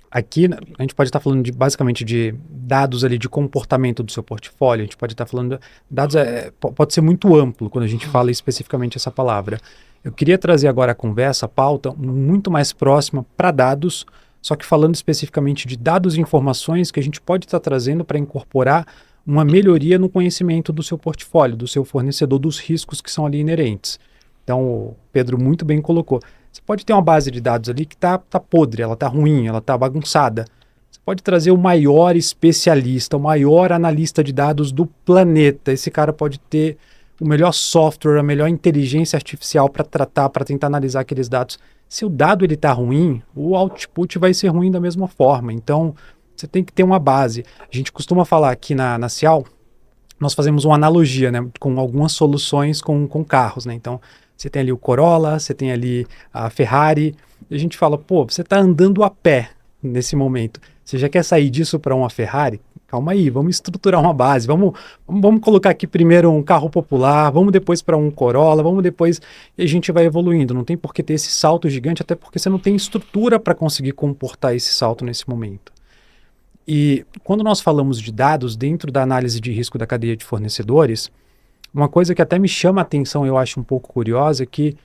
Aqui a gente pode estar falando basicamente de dados ali de comportamento do seu portfólio, a gente pode estar falando dados, pode ser muito amplo quando a gente fala especificamente essa palavra. Eu queria trazer agora a conversa, a pauta, muito mais próxima para dados, só que falando especificamente de dados e informações que a gente pode estar trazendo para incorporar uma melhoria no conhecimento do seu portfólio, do seu fornecedor, dos riscos que são ali inerentes. Então, o Pedro muito bem colocou. Você pode ter uma base de dados ali que tá podre, ela tá ruim, ela tá bagunçada. Você pode trazer o maior especialista, o maior analista de dados do planeta. Esse cara pode ter o melhor software, a melhor inteligência artificial para tratar, para tentar analisar aqueles dados. Se o dado ele tá ruim, o output vai ser ruim da mesma forma. Então, você tem que ter uma base. A gente costuma falar aqui na Cial, nós fazemos uma analogia, né, com algumas soluções com carros, né? Então, você tem ali o Corolla, você tem ali a Ferrari, e a gente fala, pô, você está andando a pé nesse momento. Você já quer sair disso para uma Ferrari? Calma aí, vamos estruturar uma base, vamos colocar aqui primeiro um carro popular, vamos depois para um Corolla, vamos depois, e a gente vai evoluindo. Não tem por que ter esse salto gigante, até porque você não tem estrutura para conseguir comportar esse salto nesse momento. E quando nós falamos de dados dentro da análise de risco da cadeia de fornecedores, uma coisa que até me chama a atenção, eu acho um pouco curiosa, é que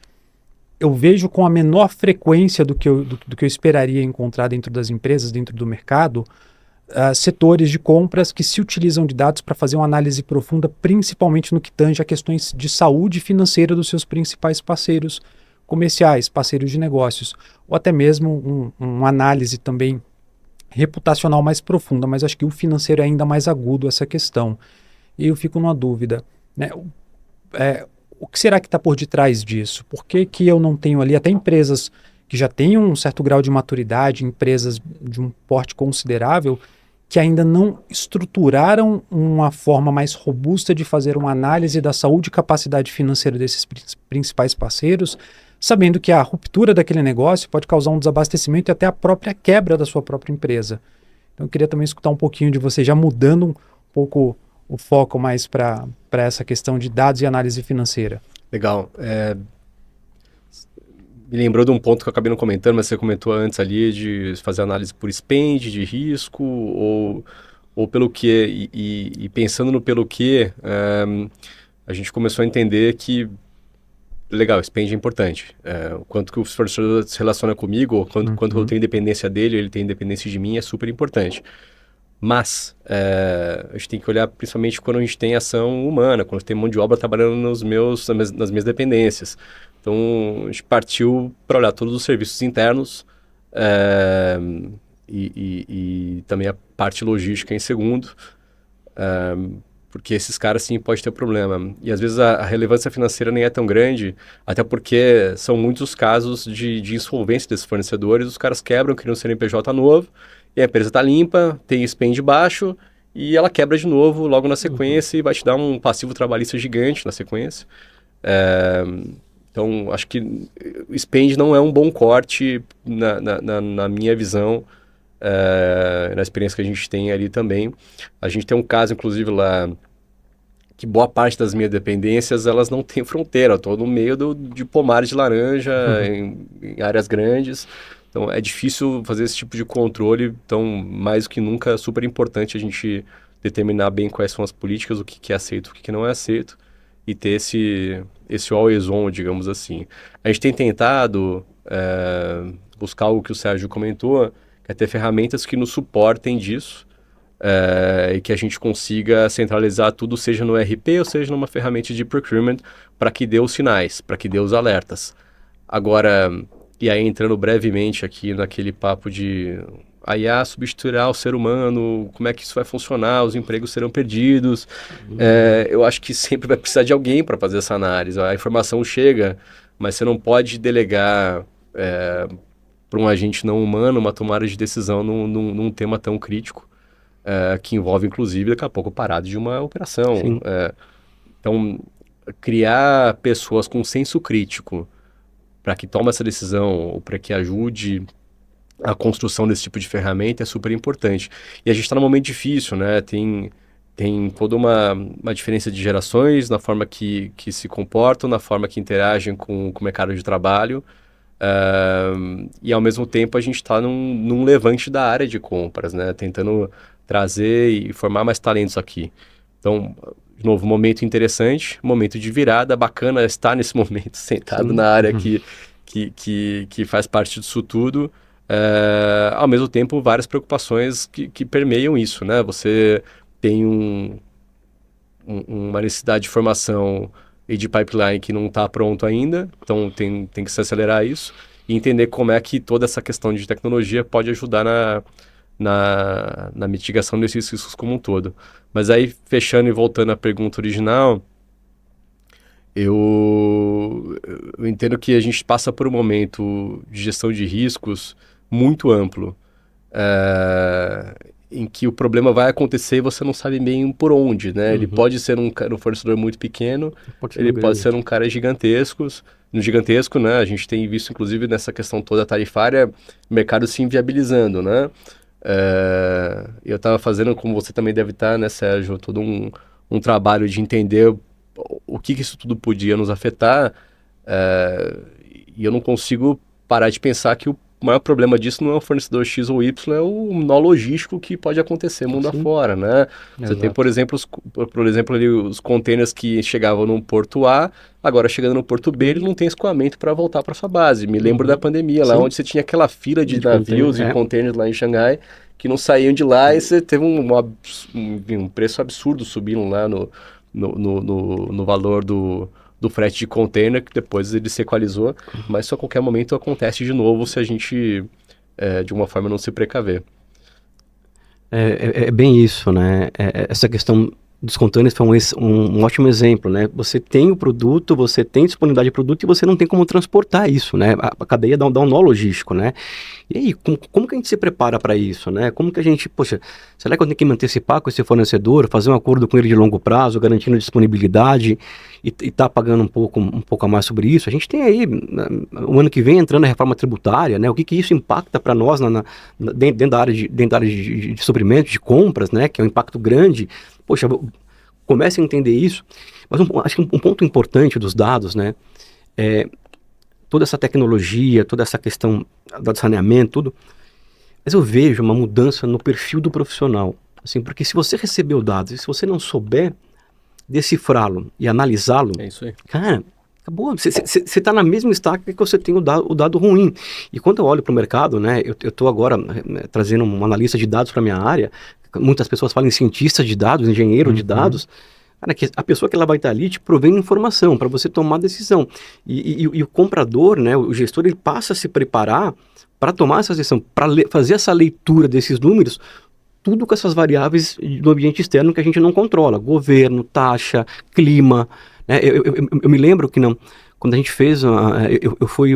eu vejo com a menor frequência do que eu esperaria encontrar dentro das empresas, dentro do mercado, setores de compras que se utilizam de dados para fazer uma análise profunda, principalmente no que tange a questões de saúde financeira dos seus principais parceiros comerciais, parceiros de negócios, ou até mesmo uma análise também reputacional mais profunda, mas acho que o financeiro é ainda mais agudo essa questão. E eu fico numa dúvida, né? O que será que está por detrás disso? Por que eu não tenho ali até empresas que já têm um certo grau de maturidade, empresas de um porte considerável, que ainda não estruturaram uma forma mais robusta de fazer uma análise da saúde e capacidade financeira desses principais parceiros, sabendo que a ruptura daquele negócio pode causar um desabastecimento e até a própria quebra da sua própria empresa. Então eu queria também escutar um pouquinho de você, já mudando um pouco o foco mais para essa questão de dados e análise financeira. Legal. Me lembrou de um ponto que eu acabei não comentando, mas você comentou antes ali de fazer análise por spend, de risco, ou pelo que, e pensando no pelo que, a gente começou a entender que, legal, spend é importante. O quanto que o fornecedor se relaciona comigo, ou quanto eu tenho independência dele, ou ele tem independência de mim, é super importante. Mas a gente tem que olhar principalmente quando a gente tem ação humana, quando tem mão de obra trabalhando nas minhas dependências. Então, a gente partiu para olhar todos os serviços internos e também a parte logística em segundo, porque esses caras sim podem ter problema. E às vezes a relevância financeira nem é tão grande, até porque são muitos casos de insolvência desses fornecedores, os caras quebram, criam um CNPJ novo, e a empresa está limpa, tem spend baixo, e ela quebra de novo logo na sequência e vai te dar um passivo trabalhista gigante na sequência. Então, acho que o spend não é um bom corte na minha visão, na experiência que a gente tem ali também. A gente tem um caso, inclusive, lá, que boa parte das minhas dependências, elas não têm fronteira. Eu estou no meio de pomares de laranja, em áreas grandes. Então, é difícil fazer esse tipo de controle. Então, mais do que nunca, é super importante a gente determinar bem quais são as políticas, o que é aceito, o que não é aceito, e ter esse always on, digamos assim. A gente tem tentado buscar algo que o Sérgio comentou, que é ter ferramentas que nos suportem disso, e que a gente consiga centralizar tudo, seja no RP ou seja numa ferramenta de procurement, para que dê os sinais, para que dê os alertas. Agora, e aí entrando brevemente aqui naquele papo de a IA substituirá o ser humano, como é que isso vai funcionar, os empregos serão perdidos. Eu acho que sempre vai precisar de alguém para fazer essa análise. A informação chega, mas você não pode delegar para um agente não humano uma tomada de decisão num tema tão crítico, que envolve, inclusive, daqui a pouco parado de uma operação. Então, criar pessoas com senso crítico para que tome essa decisão ou para que ajude a construção desse tipo de ferramenta é super importante. E a gente está num momento difícil, né? Tem toda uma diferença de gerações na forma que se comportam, na forma que interagem com o mercado de trabalho. E ao mesmo tempo a gente está num levante da área de compras, né? Tentando trazer e formar mais talentos aqui. Então, de novo, momento interessante, momento de virada, bacana estar nesse momento sentado na área que faz parte disso tudo. Ao mesmo tempo, várias preocupações que permeiam isso, né? Você tem uma necessidade de formação e de pipeline que não está pronto ainda, então tem que se acelerar isso e entender como é que toda essa questão de tecnologia pode ajudar na mitigação desses riscos como um todo. Mas aí, fechando e voltando à pergunta original, eu entendo que a gente passa por um momento de gestão de riscos muito amplo, em que o problema vai acontecer e você não sabe bem por onde, né? Ele pode ser um fornecedor muito pequeno, pode ser um cara gigantesco, né? A gente tem visto, inclusive, nessa questão toda tarifária, o mercado se inviabilizando, né? Eu estava fazendo, como você também deve estar, né, Sérgio, todo um trabalho de entender o que isso tudo podia nos afetar, e eu não consigo parar de pensar que o maior problema disso não é o fornecedor X ou Y, é o nó logístico que pode acontecer mundo afora, né? Você tem, por exemplo, ali, os containers que chegavam no porto A, agora chegando no porto B, ele não tem escoamento para voltar para sua base. Me lembro da pandemia, lá onde você tinha aquela fila de navios e containers lá em Xangai, que não saíam de lá e você teve um preço absurdo subindo lá no valor do frete de container, que depois ele se equalizou, mas isso a qualquer momento acontece de novo se a gente, de uma forma, não se precaver. É bem isso, né? Essa questão dos containers foi um ótimo exemplo, né? Você tem o produto, você tem disponibilidade de produto e você não tem como transportar isso, né? A cadeia dá um nó logístico, né? E aí, como que a gente se prepara para isso, né? Como que a gente, poxa, será que eu tenho que me antecipar com esse fornecedor, fazer um acordo com ele de longo prazo, garantindo disponibilidade e tá pagando um pouco a mais sobre isso? A gente tem aí, o ano que vem, entrando a reforma tributária, né? O que isso impacta para nós dentro da área de suprimentos, de compras, né? Que é um impacto grande. Poxa, comece a entender isso. Mas acho que um ponto importante dos dados, né? Toda essa tecnologia, toda essa questão do saneamento, tudo. Mas eu vejo uma mudança no perfil do profissional. Assim, porque se você recebeu dados e se você não souber decifrá-lo e analisá-lo, é isso aí. Cara, acabou. Você está na mesma estaca que você tem o dado ruim. E quando eu olho para o mercado, né? Eu estou agora trazendo um analista de dados para a minha área. Muitas pessoas falam em cientista de dados, engenheiro de dados. Cara, que a pessoa que ela vai estar ali te provendo informação para você tomar decisão. E o comprador, né, o gestor, ele passa a se preparar para tomar essa decisão, para fazer essa leitura desses números, tudo com essas variáveis do ambiente externo que a gente não controla. Governo, taxa, clima. Né? Eu me lembro que quando a gente fez, eu fui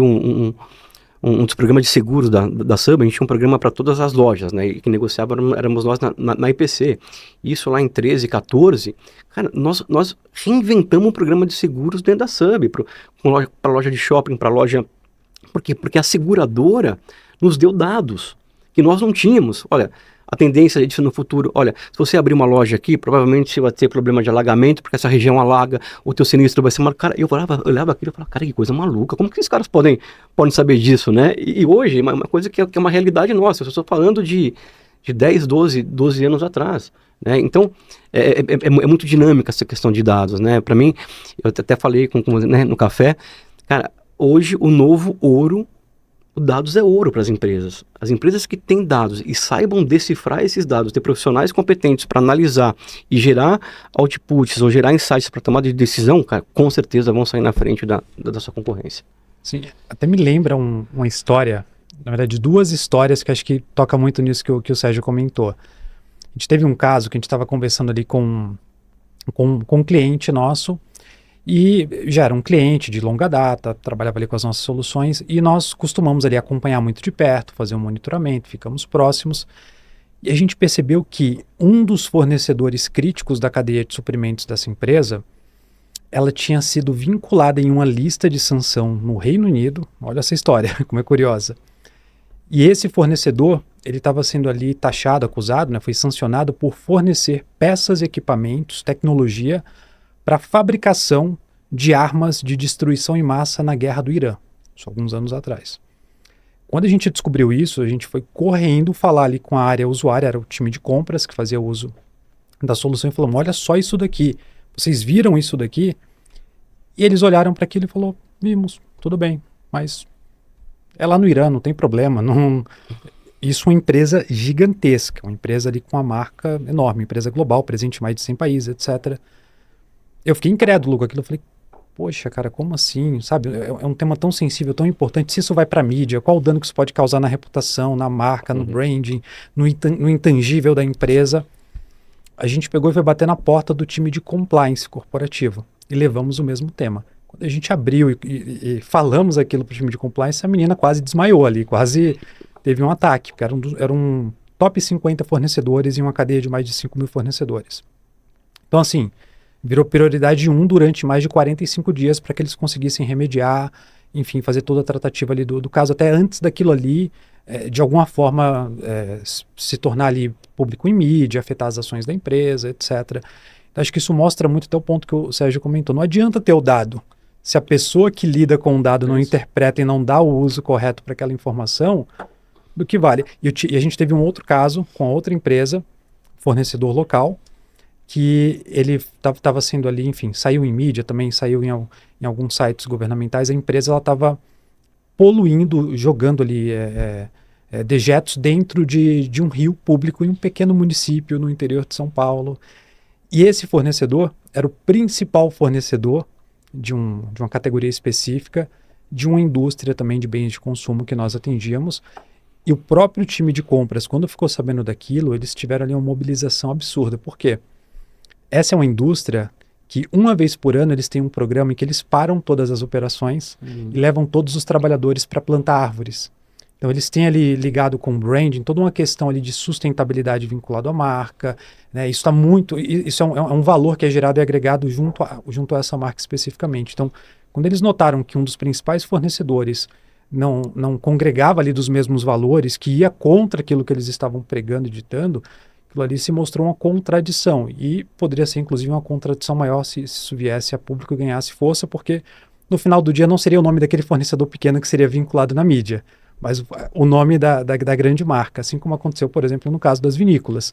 um dos programas de seguros da SAB, a gente tinha um programa para todas as lojas, né? E que negociava éramos nós na IPC. Isso lá em 13, 14, cara, nós reinventamos um programa de seguros dentro da SAB, para loja de shopping, para loja... Por quê? Porque a seguradora nos deu dados que nós não tínhamos. Olha, a tendência disso no futuro, olha, se você abrir uma loja aqui, provavelmente você vai ter problema de alagamento, porque essa região alaga, o teu sinistro vai ser marcado. Cara, eu olhava aquilo e falava, cara, que coisa maluca, como que esses caras podem saber disso, né? E hoje, uma coisa que é uma realidade nossa, eu estou falando de 10, 12 anos atrás, né? Então, é muito dinâmica essa questão de dados, né? Para mim, eu até falei né, no café, cara, hoje o novo ouro, o dados é ouro para as empresas. As empresas que têm dados e saibam decifrar esses dados, ter profissionais competentes para analisar e gerar outputs ou gerar insights para tomada de decisão, cara, com certeza vão sair na frente da sua concorrência. Sim, até me lembra uma história, na verdade 2 histórias que acho que toca muito nisso que o Sérgio comentou. A gente teve um caso que a gente estava conversando ali com um cliente nosso, e já era um cliente de longa data, trabalhava ali com as nossas soluções, e nós costumamos ali acompanhar muito de perto, fazer um monitoramento, ficamos próximos, e a gente percebeu que um dos fornecedores críticos da cadeia de suprimentos dessa empresa, ela tinha sido vinculada em uma lista de sanção no Reino Unido. Olha essa história, como é curiosa. E esse fornecedor, ele estava sendo ali taxado, acusado, né, foi sancionado por fornecer peças, equipamentos, tecnologia para fabricação de armas de destruição em massa na guerra do Irã, isso alguns anos atrás. Quando a gente descobriu isso, a gente foi correndo falar ali com a área usuária, era o time de compras que fazia uso da solução, e falamos, olha só isso daqui, vocês viram isso daqui? E eles olharam para aquilo e falaram, vimos, tudo bem, mas é lá no Irã, não tem problema, não... Isso é uma empresa gigantesca, uma empresa ali com uma marca enorme, empresa global, presente em mais de 100 países, etc., eu fiquei incrédulo com aquilo, eu falei, poxa, cara, como assim, sabe, é um tema tão sensível, tão importante, se isso vai para a mídia, qual o dano que isso pode causar na reputação, na marca, no branding, no intangível da empresa. A gente pegou e foi bater na porta do time de compliance corporativo e levamos o mesmo tema. Quando a gente abriu e falamos aquilo para o time de compliance, a menina quase desmaiou ali, quase teve um ataque, porque era um top 50 fornecedores em uma cadeia de mais de 5 mil fornecedores. Então, assim, virou prioridade 1 durante mais de 45 dias para que eles conseguissem remediar, enfim, fazer toda a tratativa ali do caso, até antes daquilo ali, de alguma forma, se tornar ali público em mídia, afetar as ações da empresa, etc. Então, acho que isso mostra muito até o ponto que o Sérgio comentou. Não adianta ter o dado. Se a pessoa que lida com o dado não interpreta e não dá o uso correto para aquela informação, do que vale. E a gente teve um outro caso com outra empresa, fornecedor local, que ele estava sendo ali, enfim, saiu em mídia, também saiu em alguns sites governamentais, a empresa estava poluindo, jogando ali dejetos dentro de um rio público em um pequeno município no interior de São Paulo. E esse fornecedor era o principal fornecedor de uma categoria específica, de uma indústria também de bens de consumo que nós atendíamos. E o próprio time de compras, quando ficou sabendo daquilo, eles tiveram ali uma mobilização absurda. Por quê? Essa é uma indústria que uma vez por ano eles têm um programa em que eles param todas as operações e levam todos os trabalhadores para plantar árvores. Então eles têm ali ligado com o branding, toda uma questão ali de sustentabilidade vinculada à marca, né? Isso é um valor que é gerado e agregado junto a essa marca especificamente. Então, quando eles notaram que um dos principais fornecedores não congregava ali dos mesmos valores, que ia contra aquilo que eles estavam pregando e ditando, aquilo ali se mostrou uma contradição, e poderia ser inclusive uma contradição maior se isso viesse a público e ganhasse força, porque no final do dia não seria o nome daquele fornecedor pequeno que seria vinculado na mídia, mas o nome da grande marca, assim como aconteceu, por exemplo, no caso das vinícolas.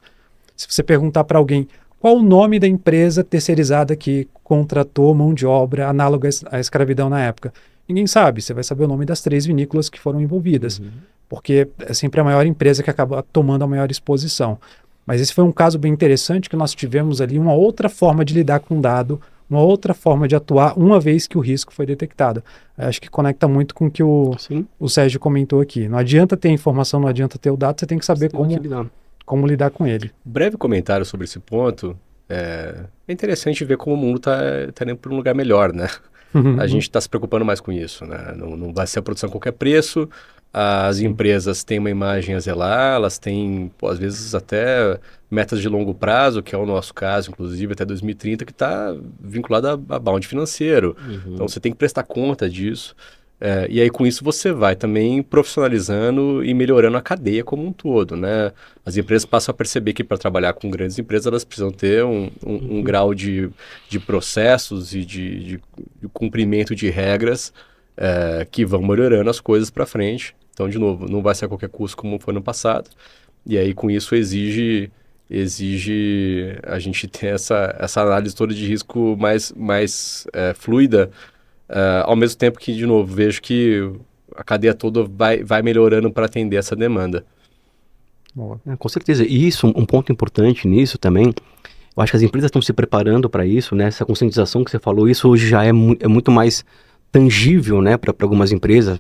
Se você perguntar para alguém qual o nome da empresa terceirizada que contratou mão de obra análoga à escravidão na época, ninguém sabe. Você vai saber o nome das 3 vinícolas que foram envolvidas, porque é sempre a maior empresa que acaba tomando a maior exposição. Mas esse foi um caso bem interessante, que nós tivemos ali uma outra forma de lidar com o dado, uma outra forma de atuar, uma vez que o risco foi detectado. Acho que conecta muito com o que o Sérgio comentou aqui. Não adianta ter informação, não adianta ter o dado, você tem que saber como lidar com ele. Breve comentário sobre esse ponto. É interessante ver como o mundo está indo para um lugar melhor, né? A gente está se preocupando mais com isso, né? Não vai ser a produção a qualquer preço, as empresas têm uma imagem a zelar, elas têm, pô, às vezes, até metas de longo prazo, que é o nosso caso, inclusive, até 2030, que está vinculado a bound financeiro. Então, você tem que prestar conta disso. E aí, com isso, você vai também profissionalizando e melhorando a cadeia como um todo, né? As empresas passam a perceber que para trabalhar com grandes empresas, elas precisam ter um grau de processos e de cumprimento de regras que vão melhorando as coisas para frente. Então, de novo, não vai ser a qualquer custo como foi no passado. E aí, com isso, exige a gente ter essa análise toda de risco mais fluida. Ao mesmo tempo que, de novo, vejo que a cadeia toda vai melhorando para atender essa demanda. Com certeza. E isso, um ponto importante nisso também, eu acho que as empresas estão se preparando para isso, né? Essa conscientização que você falou, isso hoje já é muito mais tangível, né, para algumas empresas,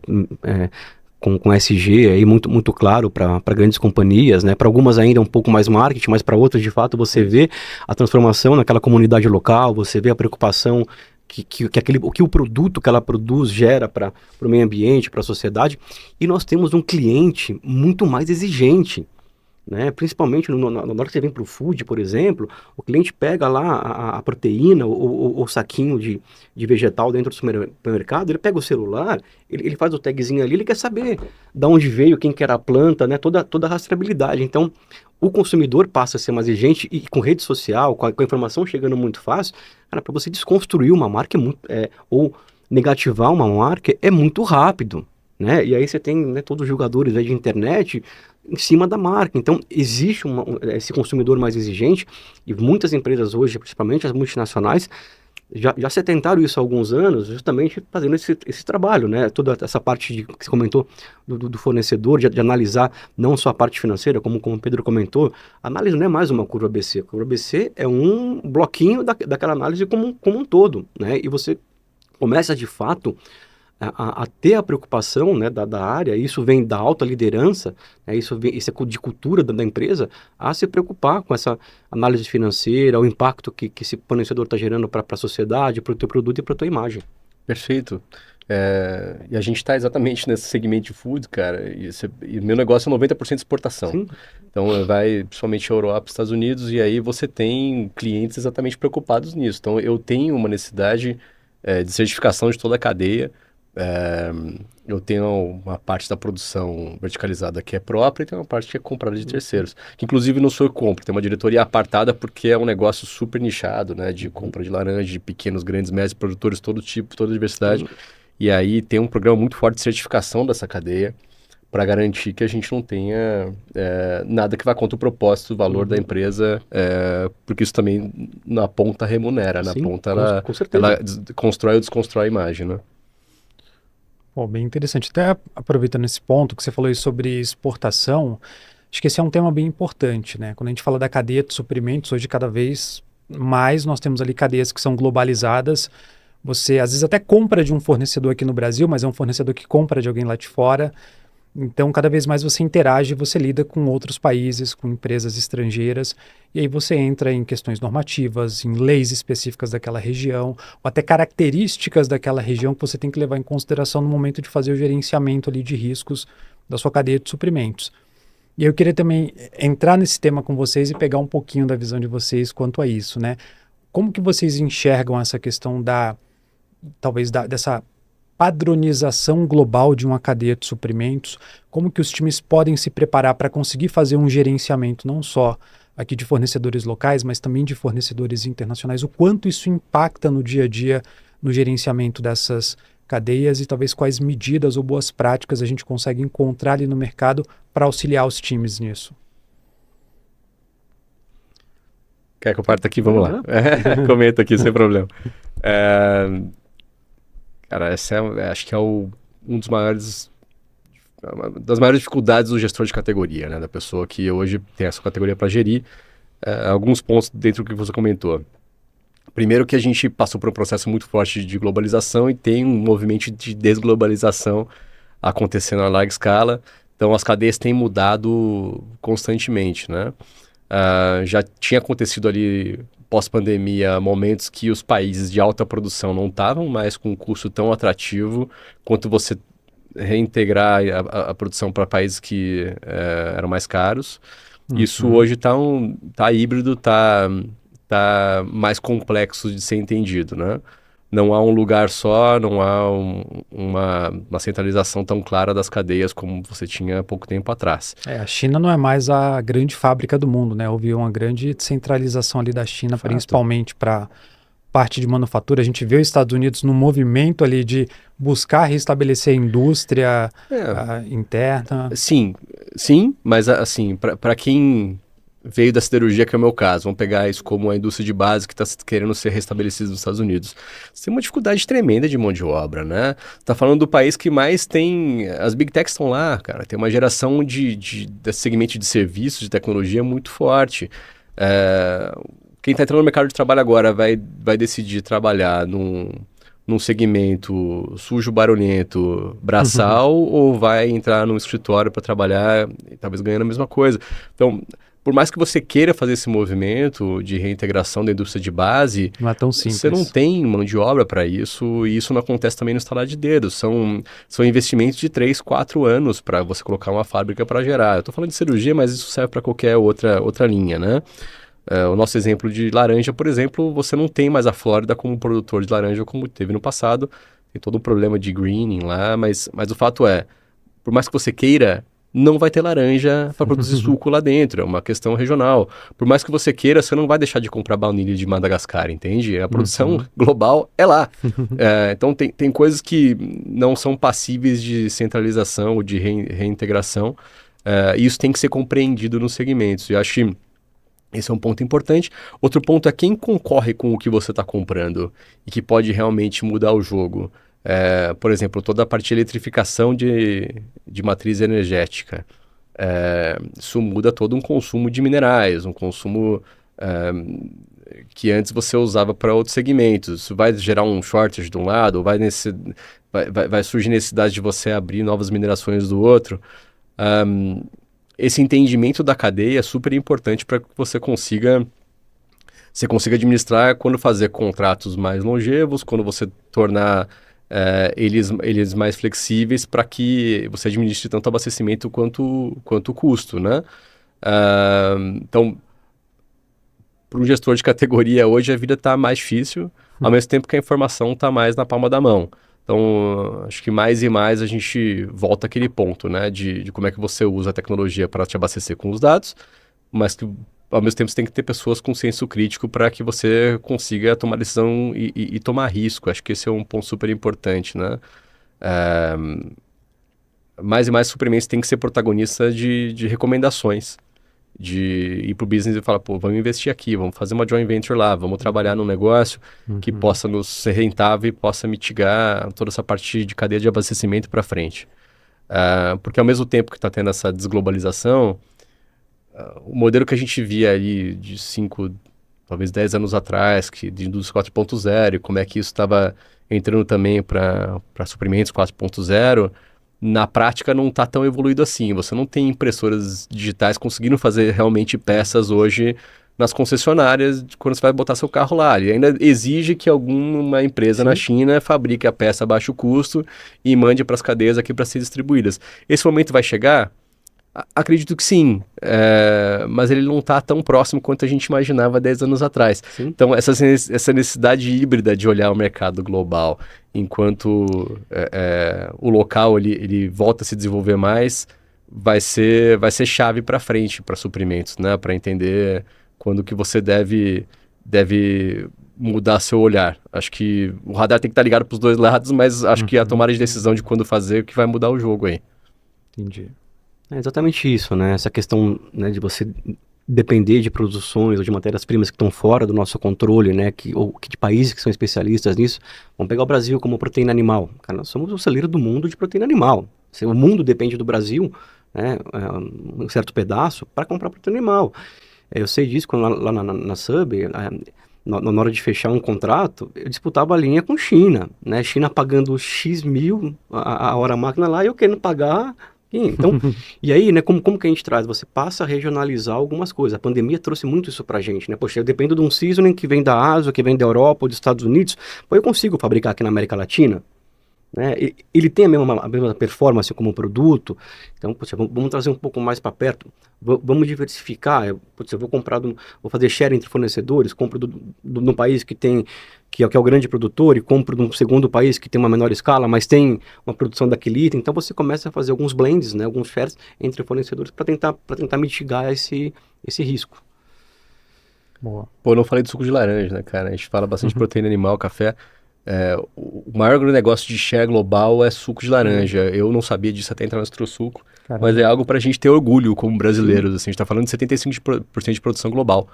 com SG aí muito claro para grandes companhias, né? Para algumas ainda um pouco mais marketing, mas para outras, de fato, você vê a transformação naquela comunidade local, você vê a preocupação que o produto que ela produz gera para o meio ambiente, para a sociedade, e nós temos um cliente muito mais exigente, né? Principalmente na hora que você vem para o food, por exemplo, o cliente pega lá a proteína, o saquinho de vegetal dentro do supermercado, ele pega o celular, ele faz o tagzinho ali, ele quer saber de onde veio, quem que era a planta, né? Toda a rastreabilidade. Então, o consumidor passa a ser mais exigente e com rede social, com a informação chegando muito fácil, cara, para você desconstruir uma marca ou negativar uma marca é muito rápido, né? E aí você tem, né, todos os jogadores aí de internet em cima da marca. Então, existe esse consumidor mais exigente e muitas empresas hoje, principalmente as multinacionais, já se tentaram isso há alguns anos, justamente fazendo esse trabalho, né? Toda essa parte que você comentou do fornecedor, de analisar não só a parte financeira, como o Pedro comentou, a análise não é mais uma curva ABC. A curva ABC é um bloquinho daquela análise como um todo, né? E você começa, de fato, a ter a preocupação, né, da área, isso vem da alta liderança, né, isso é de cultura da empresa, a se preocupar com essa análise financeira, o impacto que esse fornecedor está gerando para a sociedade, para o teu produto e para a tua imagem. Perfeito. E a gente está exatamente nesse segmento de food, cara, e meu negócio é 90% de exportação. Sim. Então, vai principalmente a Europa, Estados Unidos, e aí você tem clientes exatamente preocupados nisso. Então, eu tenho uma necessidade de certificação de toda a cadeia. Eu tenho uma parte da produção verticalizada que é própria e tem uma parte que é comprada de terceiros, que inclusive não sou eu que compro, tem uma diretoria apartada porque é um negócio super nichado, né, de compra de laranja, de pequenos, grandes, médios produtores, todo tipo, toda diversidade, e aí tem um programa muito forte de certificação dessa cadeia para garantir que a gente não tenha nada que vá contra o propósito, o valor da empresa, porque isso também na ponta remunera, na ponta ela constrói ou desconstrói a imagem, né? Pô, bem interessante. Até aproveitando esse ponto que você falou aí sobre exportação, acho que esse é um tema bem importante, né? Quando a gente fala da cadeia de suprimentos, hoje cada vez mais nós temos ali cadeias que são globalizadas. Você às vezes até compra de um fornecedor aqui no Brasil, mas é um fornecedor que compra de alguém lá de fora. Então, cada vez mais você interage, você lida com outros países, com empresas estrangeiras, e aí você entra em questões normativas, em leis específicas daquela região, ou até características daquela região que você tem que levar em consideração no momento de fazer o gerenciamento ali de riscos da sua cadeia de suprimentos. E eu queria também entrar nesse tema com vocês e pegar um pouquinho da visão de vocês quanto a isso, né? Como que vocês enxergam essa questão dessa padronização global de uma cadeia de suprimentos, como que os times podem se preparar para conseguir fazer um gerenciamento não só aqui de fornecedores locais, mas também de fornecedores internacionais, o quanto isso impacta no dia a dia no gerenciamento dessas cadeias e talvez quais medidas ou boas práticas a gente consegue encontrar ali no mercado para auxiliar os times nisso. Quer que eu parta aqui? Vamos lá. Comenta aqui, sem problema. Cara, acho que é uma das maiores dificuldades do gestor de categoria, né? Da pessoa que hoje tem essa categoria para gerir. Alguns pontos dentro do que você comentou. Primeiro que a gente passou por um processo muito forte de globalização e tem um movimento de desglobalização acontecendo a larga escala. Então, as cadeias têm mudado constantemente, né? Já tinha acontecido ali pós-pandemia, momentos que os países de alta produção não estavam mais com um custo tão atrativo quanto você reintegrar a produção para países que eram mais caros. Isso hoje tá híbrido, tá mais complexo de ser entendido, né? Não há um lugar só, não há uma centralização tão clara das cadeias como você tinha há pouco tempo atrás. A China não é mais a grande fábrica do mundo, né? Houve uma grande centralização ali da China, Fato. principalmente para parte de manufatura. A gente vê os Estados Unidos no movimento ali de buscar restabelecer a indústria interna. Sim, mas assim, para quem veio da siderurgia, que é o meu caso, vamos pegar isso como a indústria de base que está querendo ser restabelecida nos Estados Unidos. Você tem uma dificuldade tremenda de mão de obra, né? Tá falando do país que mais tem... As Big Techs estão lá, cara. Tem uma geração desse segmento de serviços, de tecnologia muito forte. Quem está entrando no mercado de trabalho agora vai decidir trabalhar num segmento sujo, barulhento, braçal, ou vai entrar num escritório para trabalhar, talvez ganhando a mesma coisa. Então, por mais que você queira fazer esse movimento de reintegração da indústria de base, não é tão simples. Você não tem mão de obra para isso, e isso não acontece também no estalar de dedos. São investimentos de 3, 4 anos para você colocar uma fábrica para gerar. Eu estou falando de cirurgia, mas isso serve para qualquer outra linha, né? O nosso exemplo de laranja, por exemplo, você não tem mais a Flórida como produtor de laranja como teve no passado. Tem todo um problema de greening lá, mas o fato é, por mais que você queira, não vai ter laranja para produzir suco lá dentro, é uma questão regional. Por mais que você queira, você não vai deixar de comprar baunilha de Madagascar, entende? A produção global é lá. Então tem coisas que não são passíveis de centralização ou de reintegração, e isso tem que ser compreendido nos segmentos. E eu acho que esse é um ponto importante. Outro ponto é quem concorre com o que você está comprando e que pode realmente mudar o jogo. Por exemplo, toda a parte de eletrificação de matriz energética. Isso muda todo um consumo de minerais, um consumo que antes você usava para outros segmentos. Isso vai gerar um shortage de um lado, ou vai surgir necessidade de você abrir novas minerações do outro. Esse entendimento da cadeia é super importante para que você consiga administrar quando fazer contratos mais longevos, quando você tornar eles mais flexíveis para que você administre tanto o abastecimento quanto o custo, né? Então, para um gestor de categoria hoje a vida está mais difícil, ao mesmo tempo que a informação está mais na palma da mão. Então, acho que mais e mais a gente volta àquele ponto, né, de como é que você usa a tecnologia para te abastecer com os dados, mas que, ao mesmo tempo, você tem que ter pessoas com senso crítico para que você consiga tomar decisão e tomar risco. Acho que esse é um ponto super importante, né? Mais e mais suprimentos têm que ser protagonistas de recomendações, de ir para o business e falar, pô, vamos investir aqui, vamos fazer uma joint venture lá, vamos trabalhar num negócio que possa nos ser rentável e possa mitigar toda essa parte de cadeia de abastecimento para frente. Porque ao mesmo tempo que está tendo essa desglobalização, o modelo que a gente via ali de 5, talvez 10 anos atrás, de indústria 4.0, e como é que isso estava entrando também para suprimentos 4.0, na prática não está tão evoluído assim. Você não tem impressoras digitais conseguindo fazer realmente peças hoje nas concessionárias quando você vai botar seu carro lá. Ele ainda exige que alguma empresa na China fabrique a peça a baixo custo e mande para as cadeias aqui para ser distribuídas. Esse momento vai chegar? Acredito que sim, mas ele não está tão próximo quanto a gente imaginava 10 anos atrás. Sim. Então, essa necessidade híbrida de olhar o mercado global, enquanto o local ele volta a se desenvolver mais, vai ser chave para frente para suprimentos, né? Para entender quando que você deve mudar seu olhar. Acho que o radar tem que estar ligado para os dois lados, mas acho que a tomada de decisão de quando fazer que vai mudar o jogo aí. Entendi. É exatamente isso, né? Essa questão, né, de você depender de produções ou de matérias-primas que estão fora do nosso controle, né? Ou de países que são especialistas nisso. Vamos pegar o Brasil como proteína animal. Cara, nós somos o celeiro do mundo de proteína animal. O mundo depende do Brasil, né, um certo pedaço, para comprar proteína animal. Eu sei disso quando lá na SUB, na hora de fechar um contrato, eu disputava a linha com China, né? China pagando X mil a hora máquina lá e eu querendo pagar... Então, e aí, né, como que a gente traz? Você passa a regionalizar algumas coisas. A pandemia trouxe muito isso pra gente, né? Poxa, eu dependo de um seasoning que vem da Ásia, que vem da Europa ou dos Estados Unidos. Pô, eu consigo fabricar aqui na América Latina? né? Ele tem a mesma performance como produto, então, poxa, vamos trazer um pouco mais para perto, vamos diversificar, eu vou comprar, vou fazer share entre fornecedores, compro no país que é o grande produtor e compro de um segundo país que tem uma menor escala, mas tem uma produção daquele item, então você começa a fazer alguns blends, né, alguns shares entre fornecedores para tentar mitigar esse risco. Boa. Pô, eu não falei do suco de laranja, né, cara? A gente fala bastante de proteína animal, café. O maior negócio de share global é suco de laranja. Eu não sabia disso até entrar no Citrosuco, mas é algo pra gente ter orgulho como brasileiros. Assim, a gente tá falando de 75% de produção global.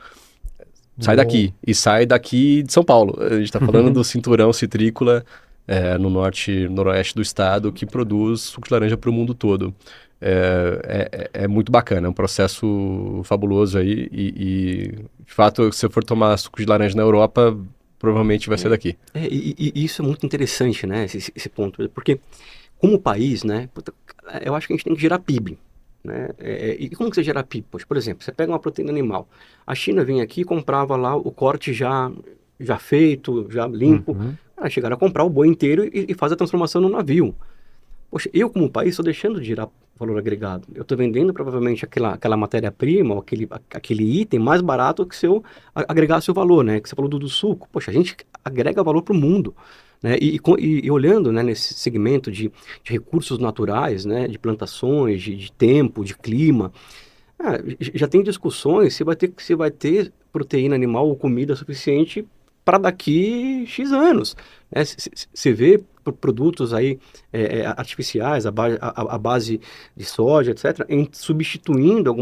Sai daqui. E sai daqui de São Paulo. A gente tá falando do cinturão citrícola no noroeste do estado que produz suco de laranja para o mundo todo. É muito bacana, é um processo fabuloso aí e de fato, se eu for tomar suco de laranja na Europa, provavelmente vai ser daqui. E isso é muito interessante, né, esse ponto, porque como país, né, eu acho que a gente tem que gerar PIB, né, e como que você gera PIB? Poxa, por exemplo, você pega uma proteína animal, a China vem aqui e comprava lá o corte já feito, já limpo, chegaram a comprar o boi inteiro e faz a transformação no navio. Poxa, eu como país estou deixando de gerar valor agregado. Eu estou vendendo provavelmente aquela matéria-prima, ou aquele item mais barato que se eu agregasse o valor, né? Que você falou do suco. Poxa, a gente agrega valor para o mundo. Né? E olhando, né, nesse segmento de recursos naturais, né, de plantações, de tempo, de clima, já tem discussões se vai ter proteína animal ou comida suficiente para daqui X anos. Você vê produtos aí artificiais, a base de soja, etc., substituindo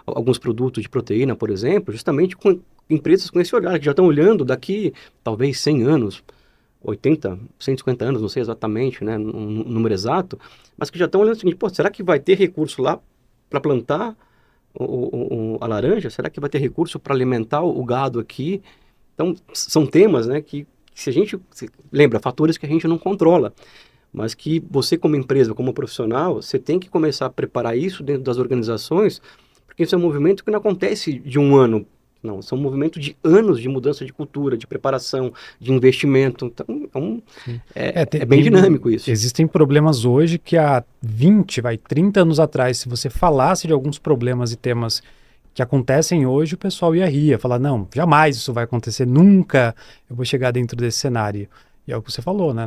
alguns produtos de proteína, por exemplo, justamente com empresas com esse olhar, que já estão olhando daqui talvez 100 anos, 80, 150 anos, não sei exatamente, né, um número exato, mas que já estão olhando o seguinte, pô, será que vai ter recurso lá para plantar a laranja? Será que vai ter recurso para alimentar o gado aqui? Então, são temas, né, que se a gente lembra, fatores que a gente não controla, mas que você como empresa, como profissional, você tem que começar a preparar isso dentro das organizações, porque isso é um movimento que não acontece de um ano, não, são um movimento de anos de mudança de cultura, de preparação, de investimento, então é bem dinâmico isso. Existem problemas hoje que há 30 anos atrás, se você falasse de alguns problemas e temas que acontecem hoje, o pessoal ia rir, ia falar, não, jamais isso vai acontecer, nunca eu vou chegar dentro desse cenário. E é o que você falou, né?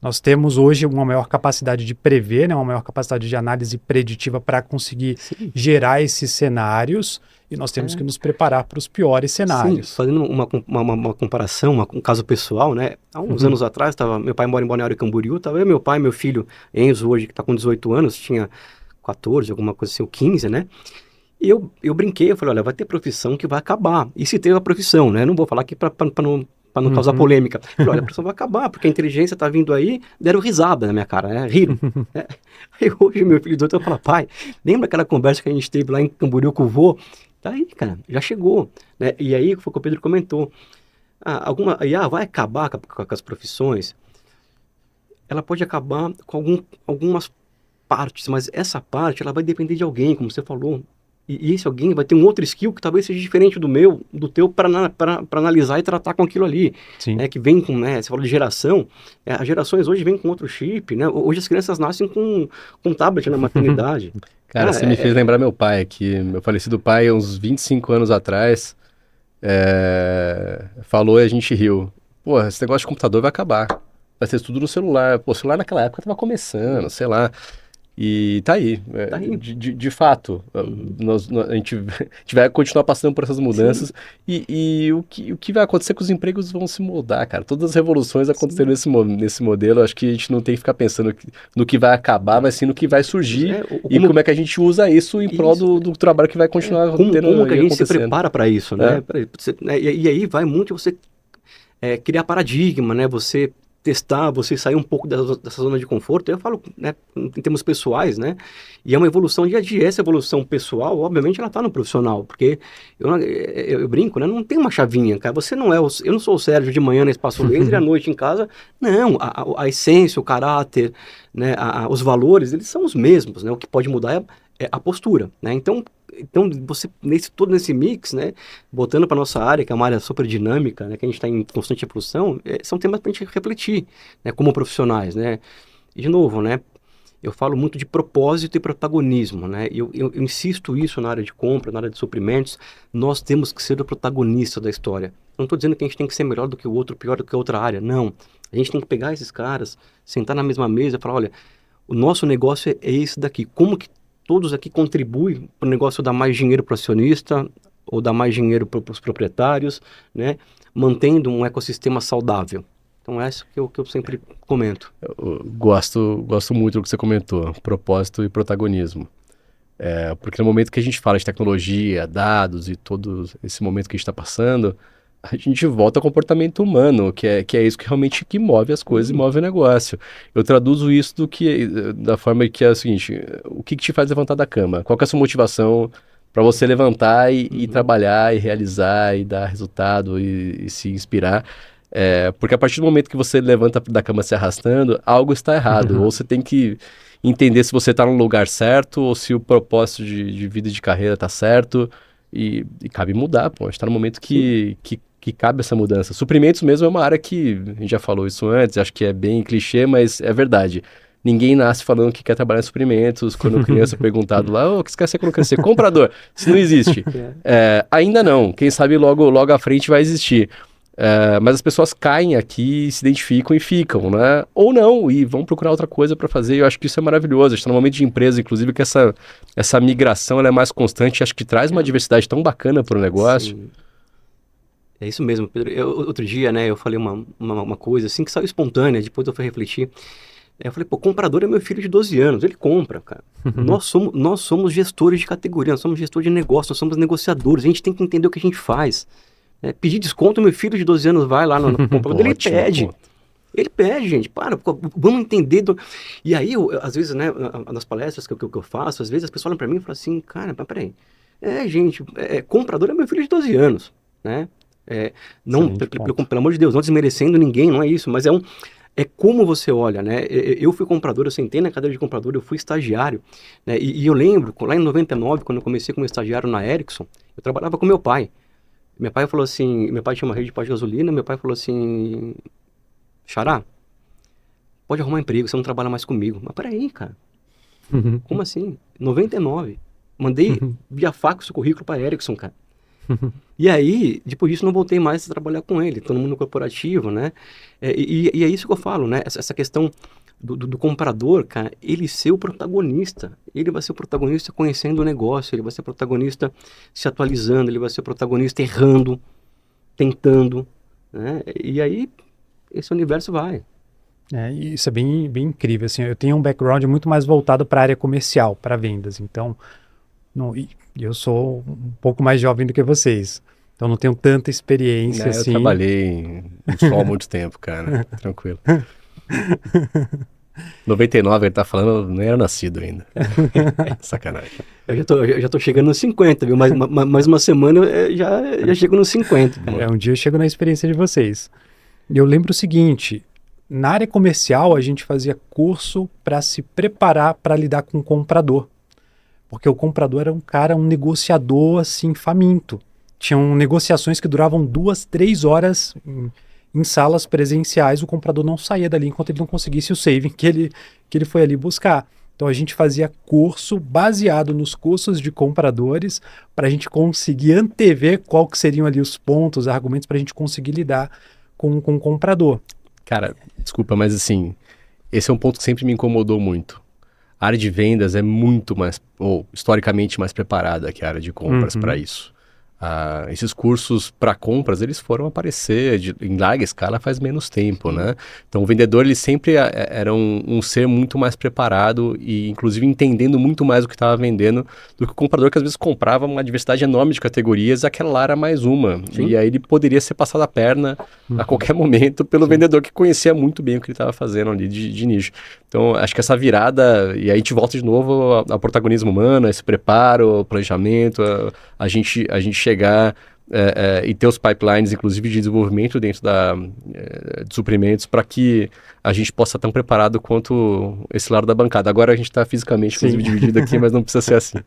Nós temos hoje uma maior capacidade de prever, né? Uma maior capacidade de análise preditiva para conseguir gerar esses cenários, e nós temos que nos preparar para os piores cenários. Sim, fazendo uma comparação, um caso pessoal, né? Há uns anos atrás, meu pai mora em Balneário Camboriú, estava eu, meu pai, meu filho Enzo, hoje que está com 18 anos, tinha 14, alguma coisa assim, ou 15, né? E eu brinquei, eu falei, olha, vai ter profissão que vai acabar. E se teve a profissão, né? Não vou falar aqui para não causar polêmica. Eu falei, olha, a profissão vai acabar, porque a inteligência está vindo aí, deram risada na minha cara, né? Riram. Né? Aí hoje meu filho de 18 anos fala, pai, lembra aquela conversa que a gente teve lá em Camboriú com o vô? Tá aí, cara, já chegou. Né? E aí foi o que o Pedro comentou. A IA vai acabar com as profissões? Ela pode acabar com algumas partes, mas essa parte ela vai depender de alguém, como você falou. E esse alguém vai ter um outro skill que talvez seja diferente do teu, para analisar e tratar com aquilo ali. Né, que vem com, né, você falou de geração, as gerações hoje vêm com outro chip, né? Hoje as crianças nascem com tablet na maternidade. Cara, você me fez lembrar meu pai aqui, meu falecido pai, uns 25 anos atrás, falou e a gente riu. Pô, esse negócio de computador vai acabar, vai ser tudo no celular. Pô, o celular naquela época tava começando, sei lá. E tá aí. De fato, a gente vai continuar passando por essas mudanças e o que vai acontecer é que os empregos vão se moldar, cara. Todas as revoluções aconteceram nesse modelo. Acho que a gente não tem que ficar pensando no que vai acabar, mas sim no que vai surgir e como é que a gente usa isso em prol do trabalho que vai continuar tendo. Como que a gente se prepara para isso, né? E aí vai muito você criar paradigma, né? Você testar, você sair um pouco dessa zona de conforto. Eu falo, né, em termos pessoais, né, e é uma evolução dia a dia. Essa evolução pessoal, obviamente, ela está no profissional, porque eu brinco, né, não tem uma chavinha, cara, você não é, eu não sou o Sérgio de manhã no Espaço Laser e à noite em casa, não, a essência, o caráter, né, os valores, eles são os mesmos, né, o que pode mudar é a postura, né, então Então, você, todo nesse mix, né, botando para nossa área, que é uma área super dinâmica, né, que a gente está em constante evolução, são temas para a gente refletir, né, como profissionais, né. E, de novo, né, eu falo muito de propósito e protagonismo, né, eu insisto isso na área de compra, na área de suprimentos, nós temos que ser o protagonista da história. Não estou dizendo que a gente tem que ser melhor do que o outro, pior do que a outra área, não. A gente tem que pegar esses caras, sentar na mesma mesa e falar, olha, o nosso negócio é esse daqui, como que todos aqui contribuem para o negócio dar mais dinheiro para o acionista ou dar mais dinheiro para os proprietários, né? Mantendo um ecossistema saudável. Então, é isso que eu sempre comento. Eu gosto muito do que você comentou, propósito e protagonismo. Porque no momento que a gente fala de tecnologia, dados e todo esse momento que a gente está passando, a gente volta ao comportamento humano, que é isso que realmente que move as coisas e move o negócio. Eu traduzo isso da forma que é o seguinte, o que te faz levantar da cama? Qual que é a sua motivação para você levantar e trabalhar e realizar e dar resultado e se inspirar? Porque a partir do momento que você levanta da cama se arrastando, algo está errado. Ou você tem que entender se você está no lugar certo ou se o propósito de vida e de carreira está certo. E cabe mudar, pô. A gente está no momento que cabe essa mudança. Suprimentos mesmo é uma área que, a gente já falou isso antes, acho que é bem clichê, mas é verdade. Ninguém nasce falando que quer trabalhar em suprimentos. Quando criança é perguntado lá, o que você quer ser quando crescer? Comprador. Isso não existe. Ainda não. Quem sabe logo à frente vai existir. Mas as pessoas caem aqui, se identificam e ficam, né? Ou não, e vão procurar outra coisa para fazer. Eu acho que isso é maravilhoso. A gente está no momento de empresa, inclusive, que essa migração ela é mais constante. Acho que traz uma diversidade tão bacana para o negócio. Sim. É isso mesmo, Pedro. Outro dia, né, eu falei uma coisa assim que saiu espontânea, depois eu fui refletir. Eu falei, pô, comprador é meu filho de 12 anos, ele compra, cara. Nós somos gestores de categoria, nós somos gestores de negócio, nós somos negociadores, a gente tem que entender o que a gente faz. Pedir desconto, meu filho de 12 anos vai lá no comprador, ele pede. Ele pede, gente, vamos entender. E aí, às vezes, né, nas palestras que eu faço, às vezes as pessoas olham pra mim e falam assim, cara, mas peraí, gente, comprador é meu filho de 12 anos, né? Não, pelo amor de Deus, não desmerecendo ninguém, não é isso, mas é como você olha, né? Eu fui comprador, eu sentei na cadeira de comprador, eu fui estagiário, né? E eu lembro, lá em 99, quando eu comecei como estagiário na Ericsson, eu trabalhava com meu pai. Meu pai falou assim, meu pai tinha uma rede de posto de gasolina, meu pai falou assim, Xará, pode arrumar emprego, você não trabalha mais comigo. Mas peraí, cara, como assim? 99, mandei via fax o currículo para Ericsson, cara. E aí, depois disso, não voltei mais a trabalhar com ele, todo mundo corporativo, né? E é isso que eu falo, né? Essa questão do comprador, cara, ele ser o protagonista. Ele vai ser o protagonista conhecendo o negócio, ele vai ser o protagonista se atualizando, ele vai ser o protagonista errando, tentando, né? E aí, esse universo vai. Isso é bem, bem incrível, assim, eu tenho um background muito mais voltado para a área comercial, para vendas, então... eu sou um pouco mais jovem do que vocês, então não tenho tanta experiência assim. Eu trabalhei no sol há muito tempo, cara, tranquilo. 99, ele tá falando, não era nascido ainda. Sacanagem. Eu já tô chegando nos 50, viu? Mais uma semana eu já chego nos 50. Um dia eu chego na experiência de vocês. E eu lembro o seguinte, na área comercial a gente fazia curso para se preparar para lidar com o comprador. Porque o comprador era um negociador, assim, faminto. Tinham negociações que duravam 2, 3 horas em salas presenciais. O comprador não saía dali enquanto ele não conseguisse o saving que ele foi ali buscar. Então a gente fazia curso baseado nos cursos de compradores para a gente conseguir antever qual que seriam ali os pontos, argumentos para a gente conseguir lidar com o comprador. Cara, desculpa, mas assim, esse é um ponto que sempre me incomodou muito. A área de vendas é muito mais, ou historicamente mais preparada que a área de compras para isso. Esses cursos para compras, eles foram aparecer em larga escala faz menos tempo, né? Então, o vendedor, ele sempre era um ser muito mais preparado e, inclusive, entendendo muito mais o que estava vendendo do que o comprador, que às vezes comprava uma diversidade enorme de categorias, aquela lá era mais uma. Sim. E aí ele poderia ser passado a perna a qualquer momento pelo vendedor que conhecia muito bem o que ele estava fazendo ali de nicho. Então, acho que essa virada, e aí a gente volta de novo ao protagonismo humano, a esse preparo, ao planejamento, a gente chegar e ter os pipelines, inclusive, de desenvolvimento dentro de suprimentos para que a gente possa estar tão preparado quanto esse lado da bancada. Agora a gente está fisicamente, inclusive, dividido aqui, mas não precisa ser assim.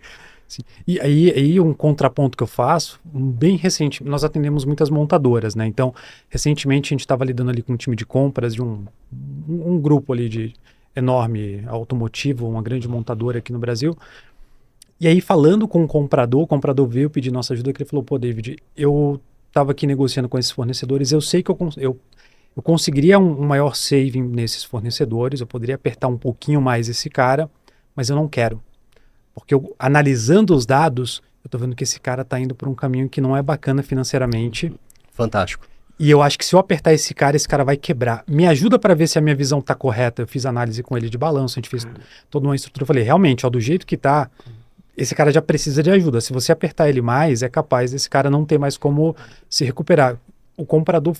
Sim. E aí um contraponto que eu faço, bem recente, nós atendemos muitas montadoras, né? Então, recentemente a gente estava lidando ali com um time de compras de um grupo ali de enorme automotivo, uma grande montadora aqui no Brasil. E aí, falando com o comprador veio pedir nossa ajuda, que ele falou, pô, David, eu estava aqui negociando com esses fornecedores, eu sei que eu conseguiria um maior saving nesses fornecedores, eu poderia apertar um pouquinho mais esse cara, mas eu não quero. Porque analisando os dados, eu tô vendo que esse cara tá indo por um caminho que não é bacana financeiramente. Fantástico. E eu acho que se eu apertar esse cara vai quebrar. Me ajuda para ver se a minha visão tá correta. Eu fiz análise com ele de balanço, a gente fez toda uma estrutura. Eu falei, realmente, ó, do jeito que tá, esse cara já precisa de ajuda. Se você apertar ele mais, é capaz desse cara não ter mais como se recuperar. O comprador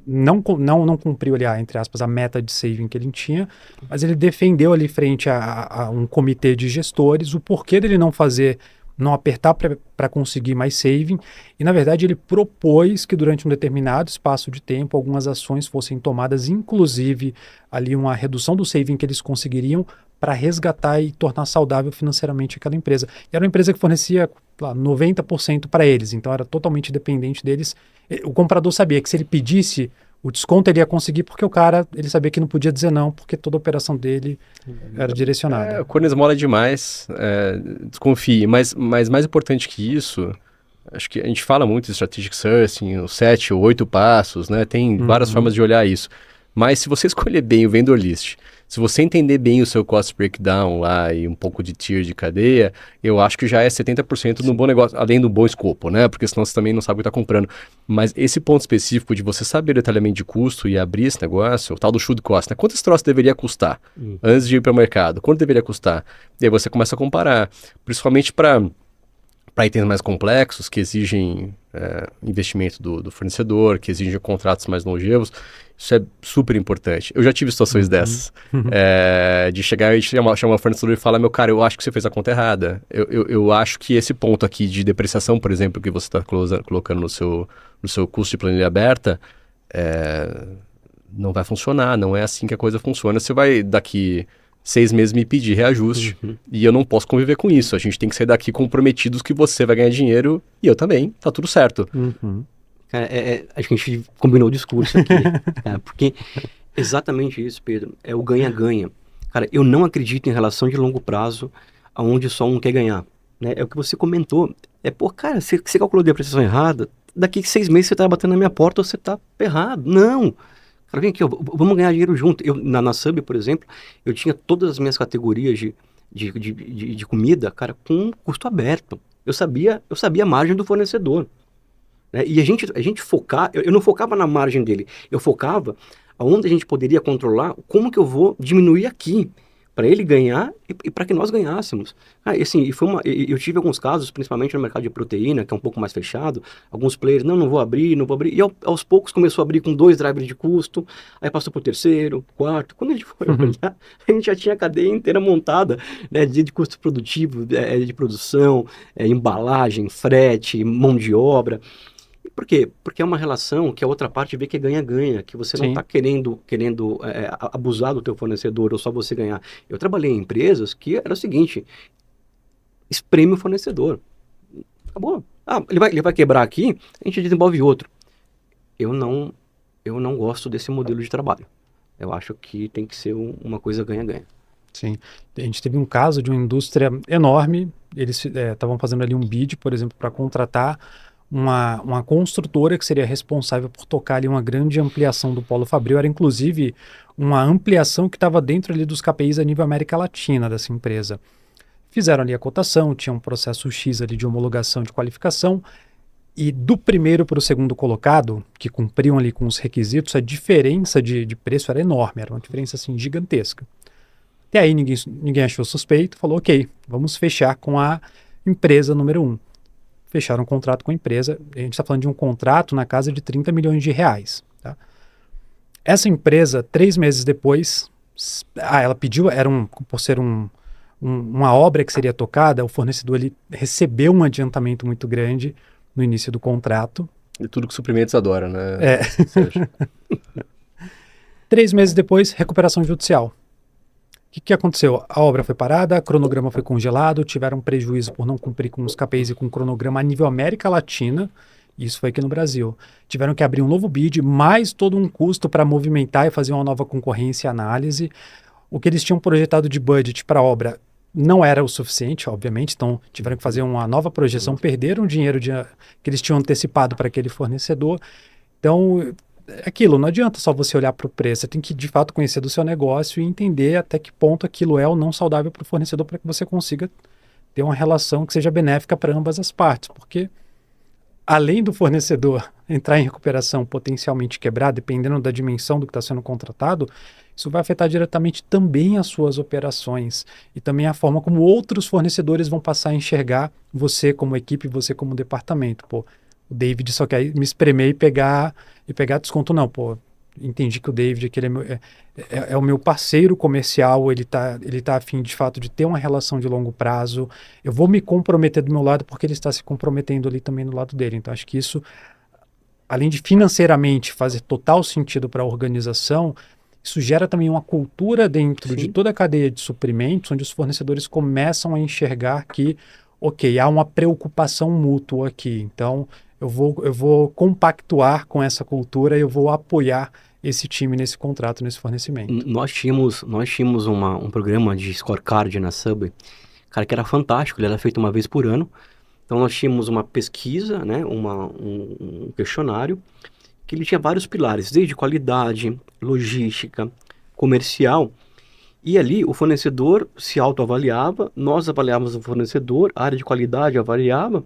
não cumpriu ali, entre aspas, a meta de saving que ele tinha, mas ele defendeu ali frente a um comitê de gestores o porquê dele não apertar para conseguir mais saving, e na verdade ele propôs que durante um determinado espaço de tempo algumas ações fossem tomadas, inclusive ali uma redução do saving que eles conseguiriam para resgatar e tornar saudável financeiramente aquela empresa. E era uma empresa que fornecia lá, 90% para eles, então era totalmente dependente deles. O comprador sabia que se ele pedisse o desconto ele ia conseguir porque o cara, ele sabia que não podia dizer não, porque toda a operação dele era direcionada. Quando esmola demais, desconfie. Mas mais importante que isso, acho que a gente fala muito de strategic sourcing, os 7 ou 8 passos, né? Tem várias formas de olhar isso. Mas se você escolher bem o vendor list, se você entender bem o seu cost breakdown lá e um pouco de tier de cadeia, eu acho que já é 70% de um bom negócio, além do bom escopo, né? Porque senão você também não sabe o que está comprando. Mas esse ponto específico de você saber o detalhamento de custo e abrir esse negócio, o tal do should cost, né? Quanto esse troço deveria custar antes de ir para o mercado? Quanto deveria custar? E aí você começa a comparar, principalmente para itens mais complexos, que exigem investimento do fornecedor, que exigem contratos mais longevos. Isso é super importante. Eu já tive situações dessas, de chegar e chamar o fornecedor e falar, meu cara, eu acho que você fez a conta errada. Eu acho que esse ponto aqui de depreciação, por exemplo, que você está colocando no seu custo de planilha aberta, não vai funcionar, não é assim que a coisa funciona. Você vai daqui 6 meses me pedir reajuste e eu não posso conviver com isso. A gente tem que sair daqui comprometidos que você vai ganhar dinheiro e eu também, tá tudo certo. Cara, acho que a gente combinou o discurso aqui, cara, porque exatamente isso, Pedro, é o ganha-ganha. Cara, eu não acredito em relação de longo prazo, onde só um quer ganhar, né? É o que você comentou, cara, você calculou a depreciação errada, daqui 6 meses você tá batendo na minha porta, você tá errado. Não! Cara, vem aqui, ó, vamos ganhar dinheiro junto. Eu, na Sub, por exemplo, eu tinha todas as minhas categorias de comida, cara, com custo aberto. Eu sabia a margem do fornecedor. Né? E a gente focava, eu não focava na margem dele, eu focava aonde a gente poderia controlar, como que eu vou diminuir aqui, para ele ganhar e para que nós ganhássemos. E assim, eu tive alguns casos, principalmente no mercado de proteína, que é um pouco mais fechado, alguns players, não vou abrir, e aos poucos começou a abrir com 2 drivers de custo, aí passou para o terceiro, quarto, quando a gente foi olhar, a gente já tinha a cadeia inteira montada, né, de custo produtivo, de produção, embalagem, frete, mão de obra. Por quê? Porque é uma relação que a outra parte vê que é ganha-ganha, que você não está querendo abusar do teu fornecedor ou só você ganhar. Eu trabalhei em empresas que era o seguinte, espreme o fornecedor. Acabou. Ele vai quebrar aqui, a gente desenvolve outro. Eu não gosto desse modelo de trabalho. Eu acho que tem que ser uma coisa ganha-ganha. Sim. A gente teve um caso de uma indústria enorme, eles estavam fazendo ali um bid, por exemplo, para contratar uma construtora que seria responsável por tocar ali uma grande ampliação do Polo Fabril. Era inclusive uma ampliação que estava dentro ali dos KPIs a nível América Latina dessa empresa. Fizeram ali a cotação, tinha um processo X ali de homologação de qualificação, e do primeiro para o segundo colocado, que cumpriam ali com os requisitos, a diferença de preço era enorme, era uma diferença assim gigantesca. E aí ninguém achou suspeito, falou, ok, vamos fechar com a empresa número 1. Fecharam um contrato com a empresa, a gente está falando de um contrato na casa de 30 milhões de reais. Tá? Essa empresa, 3 meses depois, ela pediu, por ser uma obra que seria tocada, o fornecedor ele recebeu um adiantamento muito grande no início do contrato. E tudo que suprimentos adora, né? 3 meses depois, recuperação judicial. que aconteceu? A obra foi parada, o cronograma foi congelado, tiveram prejuízo por não cumprir com os KPIs e com o cronograma a nível América Latina, isso foi aqui no Brasil. Tiveram que abrir um novo bid, mais todo um custo para movimentar e fazer uma nova concorrência e análise. O que eles tinham projetado de budget para a obra não era o suficiente, obviamente, então tiveram que fazer uma nova projeção, perderam o dinheiro que eles tinham antecipado para aquele fornecedor. Então, é aquilo, não adianta só você olhar para o preço, você tem que de fato conhecer do seu negócio e entender até que ponto aquilo é ou não saudável para o fornecedor para que você consiga ter uma relação que seja benéfica para ambas as partes, porque além do fornecedor entrar em recuperação potencialmente quebrar, dependendo da dimensão do que está sendo contratado, isso vai afetar diretamente também as suas operações e também a forma como outros fornecedores vão passar a enxergar você como equipe, você como departamento. Pô, o David só quer me espremer e pegar desconto. Não, pô, entendi que o David que ele é o meu parceiro comercial, ele tá a fim de fato de ter uma relação de longo prazo, eu vou me comprometer do meu lado porque ele está se comprometendo ali também do lado dele. Então acho que isso, além de financeiramente fazer total sentido para a organização, isso gera também uma cultura dentro de toda a cadeia de suprimentos, onde os fornecedores começam a enxergar que, ok, há uma preocupação mútua aqui, então eu vou compactuar com essa cultura e eu vou apoiar esse time nesse contrato, nesse fornecimento. Nós tínhamos um programa de scorecard na Subway, cara, que era fantástico, ele era feito uma vez por ano. Então nós tínhamos uma pesquisa, né, um questionário, que ele tinha vários pilares, desde qualidade, logística, comercial, e ali o fornecedor se autoavaliava, nós avaliávamos o fornecedor, a área de qualidade avaliava,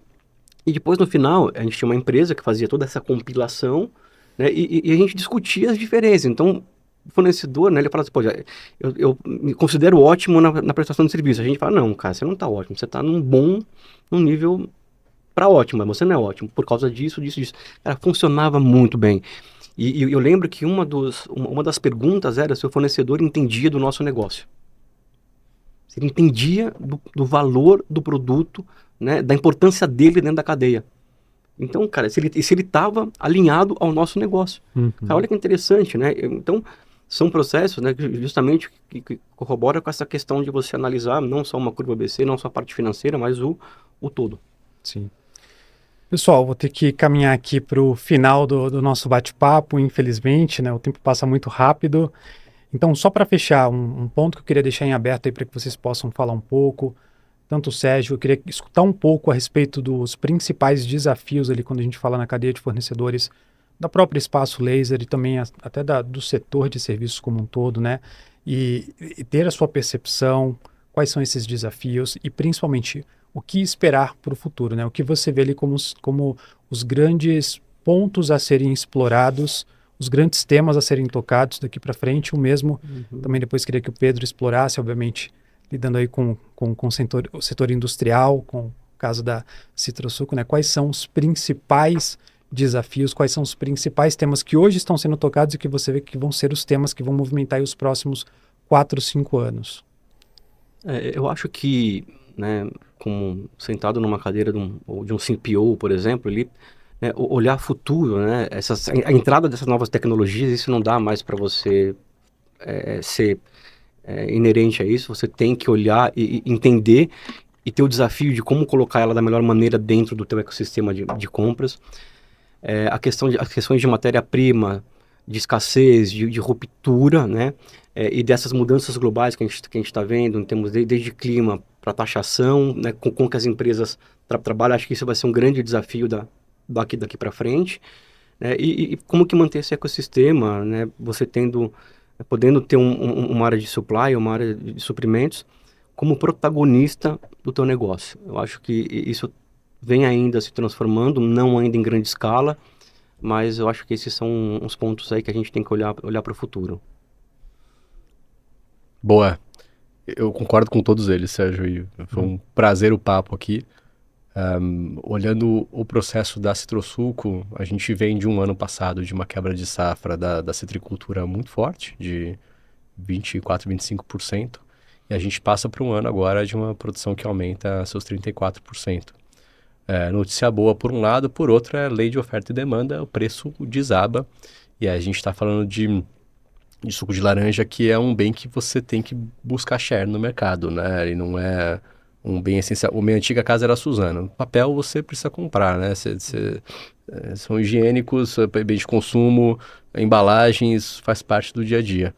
e depois no final a gente tinha uma empresa que fazia toda essa compilação, né, e a gente discutia as diferenças. Então o fornecedor, né, ele fala assim, pô, eu me considero ótimo na prestação de serviço. A gente fala, não, cara, você não está ótimo, você está num nível para ótimo, mas você não é ótimo, por causa disso. Cara, funcionava muito bem. E eu lembro que uma das perguntas era se o fornecedor entendia do nosso negócio. Se ele entendia do valor do produto, né, da importância dele dentro da cadeia. Então, cara, se ele estava alinhado ao nosso negócio. Cara, olha que interessante, né? Então, são processos, né, justamente que corroboram com essa questão de você analisar não só uma curva ABC, não só a parte financeira, mas o todo. Sim. Pessoal, vou ter que caminhar aqui para o final do nosso bate-papo, infelizmente, né? O tempo passa muito rápido. Então, só para fechar, um ponto que eu queria deixar em aberto aí para que vocês possam falar um pouco, tanto o Sérgio, eu queria escutar um pouco a respeito dos principais desafios ali quando a gente fala na cadeia de fornecedores da própria Espaço Laser e também até do setor de serviços como um todo, né? E ter a sua percepção, quais são esses desafios e principalmente o que esperar para o futuro, né? O que você vê ali como os grandes pontos a serem explorados, os grandes temas a serem tocados daqui para frente. O mesmo também depois queria que o Pedro explorasse, obviamente, lidando aí com o setor industrial, com o caso da Citrosuco, né? Quais são os principais desafios, quais são os principais temas que hoje estão sendo tocados e que você vê que vão ser os temas que vão movimentar aí os próximos 4, 5 anos? Eu acho que, né, como sentado numa cadeira de um CPO, por exemplo, ali, né, olhar futuro, né, a entrada dessas novas tecnologias, isso não dá mais para você ser inerente a isso. Você tem que olhar e entender e ter o desafio de como colocar ela da melhor maneira dentro do teu ecossistema de compras. As questões de matéria-prima, de escassez, de ruptura, né, e dessas mudanças globais que a gente está vendo, em termos desde clima para taxação, né, com que as empresas trabalham. Acho que isso vai ser um grande desafio daqui para frente, né, e como que manter esse ecossistema, né, você podendo ter uma área de supply, uma área de suprimentos, como protagonista do teu negócio. Eu acho que isso vem ainda se transformando, não ainda em grande escala, mas eu acho que esses são uns pontos aí que a gente tem que olhar para o futuro. Boa. Eu concordo com todos eles, Sérgio, e foi um prazer o papo aqui. Olhando o processo da Citrosuco, a gente vem de um ano passado de uma quebra de safra da citricultura muito forte, de 24%, 25%, e a gente passa para um ano agora de uma produção que aumenta seus 34%. Notícia boa por um lado, por outro é lei de oferta e demanda, o preço desaba, e a gente está falando de de suco de laranja, que é um bem que você tem que buscar share no mercado, né? Ele não é um bem essencial. A minha antiga casa era a Suzano. Papel você precisa comprar, né? São higiênicos, bem de consumo, embalagens, faz parte do dia a dia.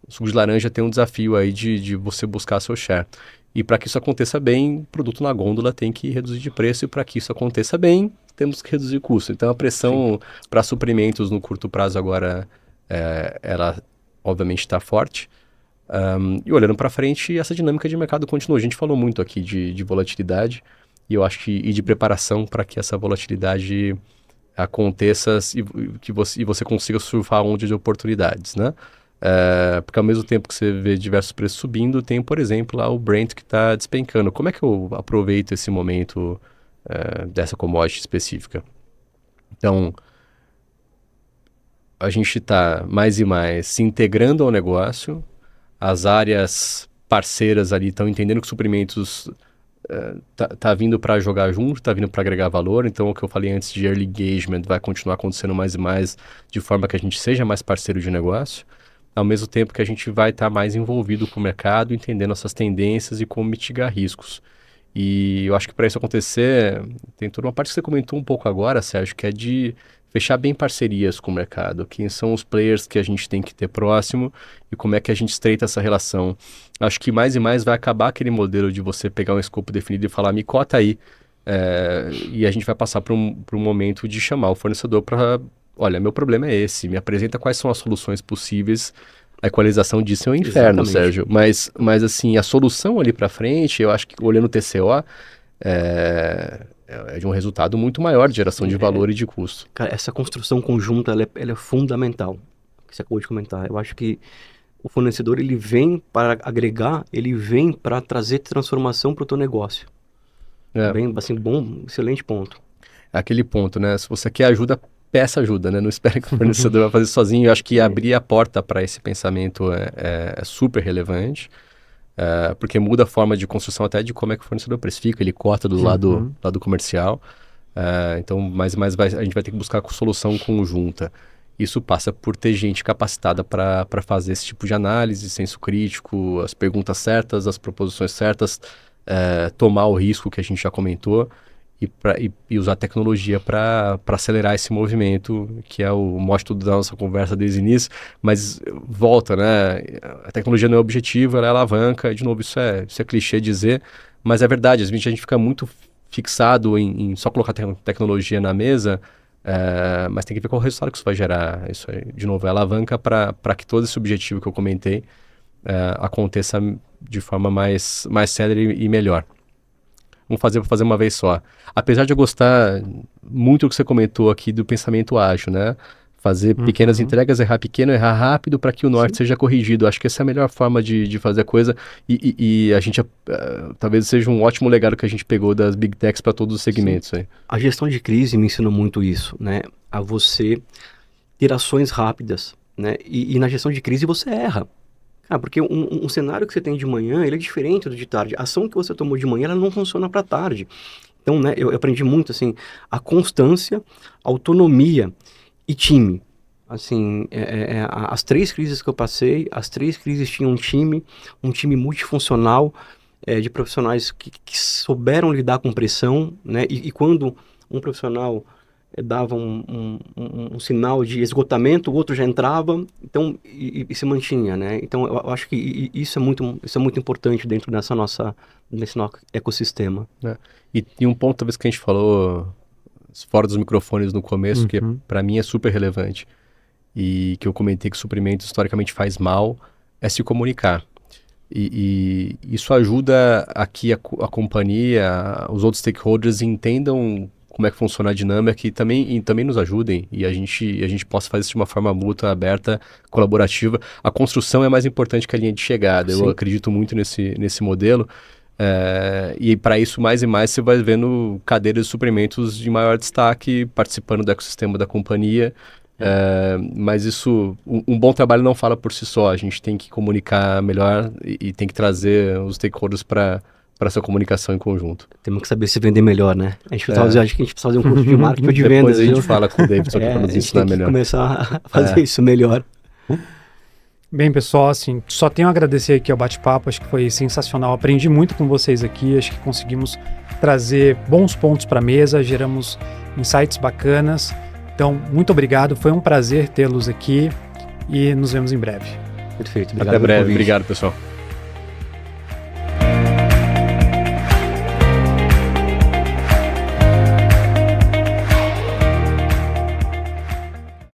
O suco de laranja tem um desafio aí de você buscar seu share. E para que isso aconteça bem, o produto na gôndola tem que reduzir de preço, e para que isso aconteça bem, temos que reduzir custo. Então a pressão para suprimentos no curto prazo agora, ela obviamente está forte. E olhando para frente, essa dinâmica de mercado continua. A gente falou muito aqui de volatilidade, e eu acho e de preparação para que essa volatilidade aconteça e você consiga surfar onde de oportunidades, né? Porque ao mesmo tempo que você vê diversos preços subindo, tem, por exemplo, lá o Brent que está despencando. Como é que eu aproveito esse momento dessa commodity específica? Então, a gente está mais e mais se integrando ao negócio, as áreas parceiras ali estão entendendo que suprimentos tá vindo para jogar junto, tá vindo para agregar valor. Então, o que eu falei antes de early engagement vai continuar acontecendo mais e mais, de forma que a gente seja mais parceiro de negócio, ao mesmo tempo que a gente vai estar mais envolvido com o mercado, entendendo essas tendências e como mitigar riscos. E eu acho que para isso acontecer, tem toda uma parte que você comentou um pouco agora, Sérgio, que é de fechar bem parcerias com o mercado. Quem são os players que a gente tem que ter próximo e como é que a gente estreita essa relação. Acho que mais e mais vai acabar aquele modelo de você pegar um escopo definido e falar, me cota aí. E a gente vai passar para um momento de chamar o fornecedor para, olha, meu problema é esse, me apresenta quais são as soluções possíveis. A equalização disso é um inferno, exatamente, Sérgio. Mas assim, a solução ali para frente, eu acho que olhando o TCO, é de um resultado muito maior de geração de valor e de custo. Cara, essa construção conjunta, ela é fundamental, que você acabou de comentar. Eu acho que o fornecedor, ele vem para agregar, ele vem para trazer transformação para o teu negócio. Bem, assim, bom, excelente ponto. Aquele ponto, né? Se você quer ajuda, peça ajuda, né? Não espere que o fornecedor vai fazer sozinho. Eu acho que abrir a porta para esse pensamento é super relevante. Porque muda a forma de construção até de como é que o fornecedor precifica, ele corta do lado comercial. Então, mais e mais a gente vai ter que buscar a solução conjunta. Isso passa por ter gente capacitada para fazer esse tipo de análise, senso crítico, as perguntas certas, as proposições certas, tomar o risco que a gente já comentou e usar a tecnologia para acelerar esse movimento, que é o mote da nossa conversa desde o início. Mas volta, né? A tecnologia não é objetivo, ela é alavanca. De novo, isso é clichê dizer, mas é verdade. Às vezes a gente fica muito fixado em só colocar tecnologia na mesa, mas tem que ver qual o resultado que isso vai gerar. Isso aí, de novo, é alavanca para que todo esse objetivo que eu comentei aconteça de forma mais célere e melhor. Vamos fazer uma vez só. Apesar de eu gostar muito do que você comentou aqui do pensamento ágil, né? Fazer pequenas entregas, errar pequeno, errar rápido para que o norte seja corrigido. Acho que essa é a melhor forma de fazer a coisa e a gente talvez seja um ótimo legado que a gente pegou das Big Techs para todos os segmentos. Aí. A gestão de crise me ensinou muito isso, né? A você ter ações rápidas, né? E na gestão de crise você erra. Porque um cenário que você tem de manhã, ele é diferente do de tarde. A ação que você tomou de manhã, ela não funciona para tarde. Então, né, eu aprendi muito, assim, a constância, autonomia e time. Assim, as 3 crises que eu passei, as 3 crises tinham um time multifuncional, de profissionais que souberam lidar com pressão, né? E quando um profissional dava um sinal de esgotamento, o outro já entrava, então, e se mantinha, né? Então, eu acho que isso é muito importante dentro desse nosso ecossistema. E um ponto, talvez, que a gente falou fora dos microfones no começo, que para mim é super relevante, e que eu comentei que suprimentos historicamente faz mal, é se comunicar. E isso ajuda a que a companhia, os outros stakeholders entendam como é que funciona a dinâmica e também nos ajudem e a gente possa fazer isso de uma forma mútua, aberta, colaborativa. A construção é mais importante que a linha de chegada. Sim. Eu acredito muito nesse modelo. E para isso, mais e mais, você vai vendo cadeiras de suprimentos de maior destaque, participando do ecossistema da companhia. Mas isso, um bom trabalho não fala por si só. A gente tem que comunicar melhor e tem que trazer os stakeholders para essa comunicação em conjunto. Temos que saber se vender melhor, né? Acho que a gente precisa fazer um curso de marketing ou de vendas. Depois a gente fala com o Davidson para nos ensinar melhor. Começar a fazer isso melhor. Bem, pessoal, assim, só tenho a agradecer aqui ao bate-papo, acho que foi sensacional, aprendi muito com vocês aqui, acho que conseguimos trazer bons pontos para a mesa, geramos insights bacanas, então, muito obrigado, foi um prazer tê-los aqui e nos vemos em breve. Perfeito, obrigado Até pelo breve, convite. obrigado, pessoal.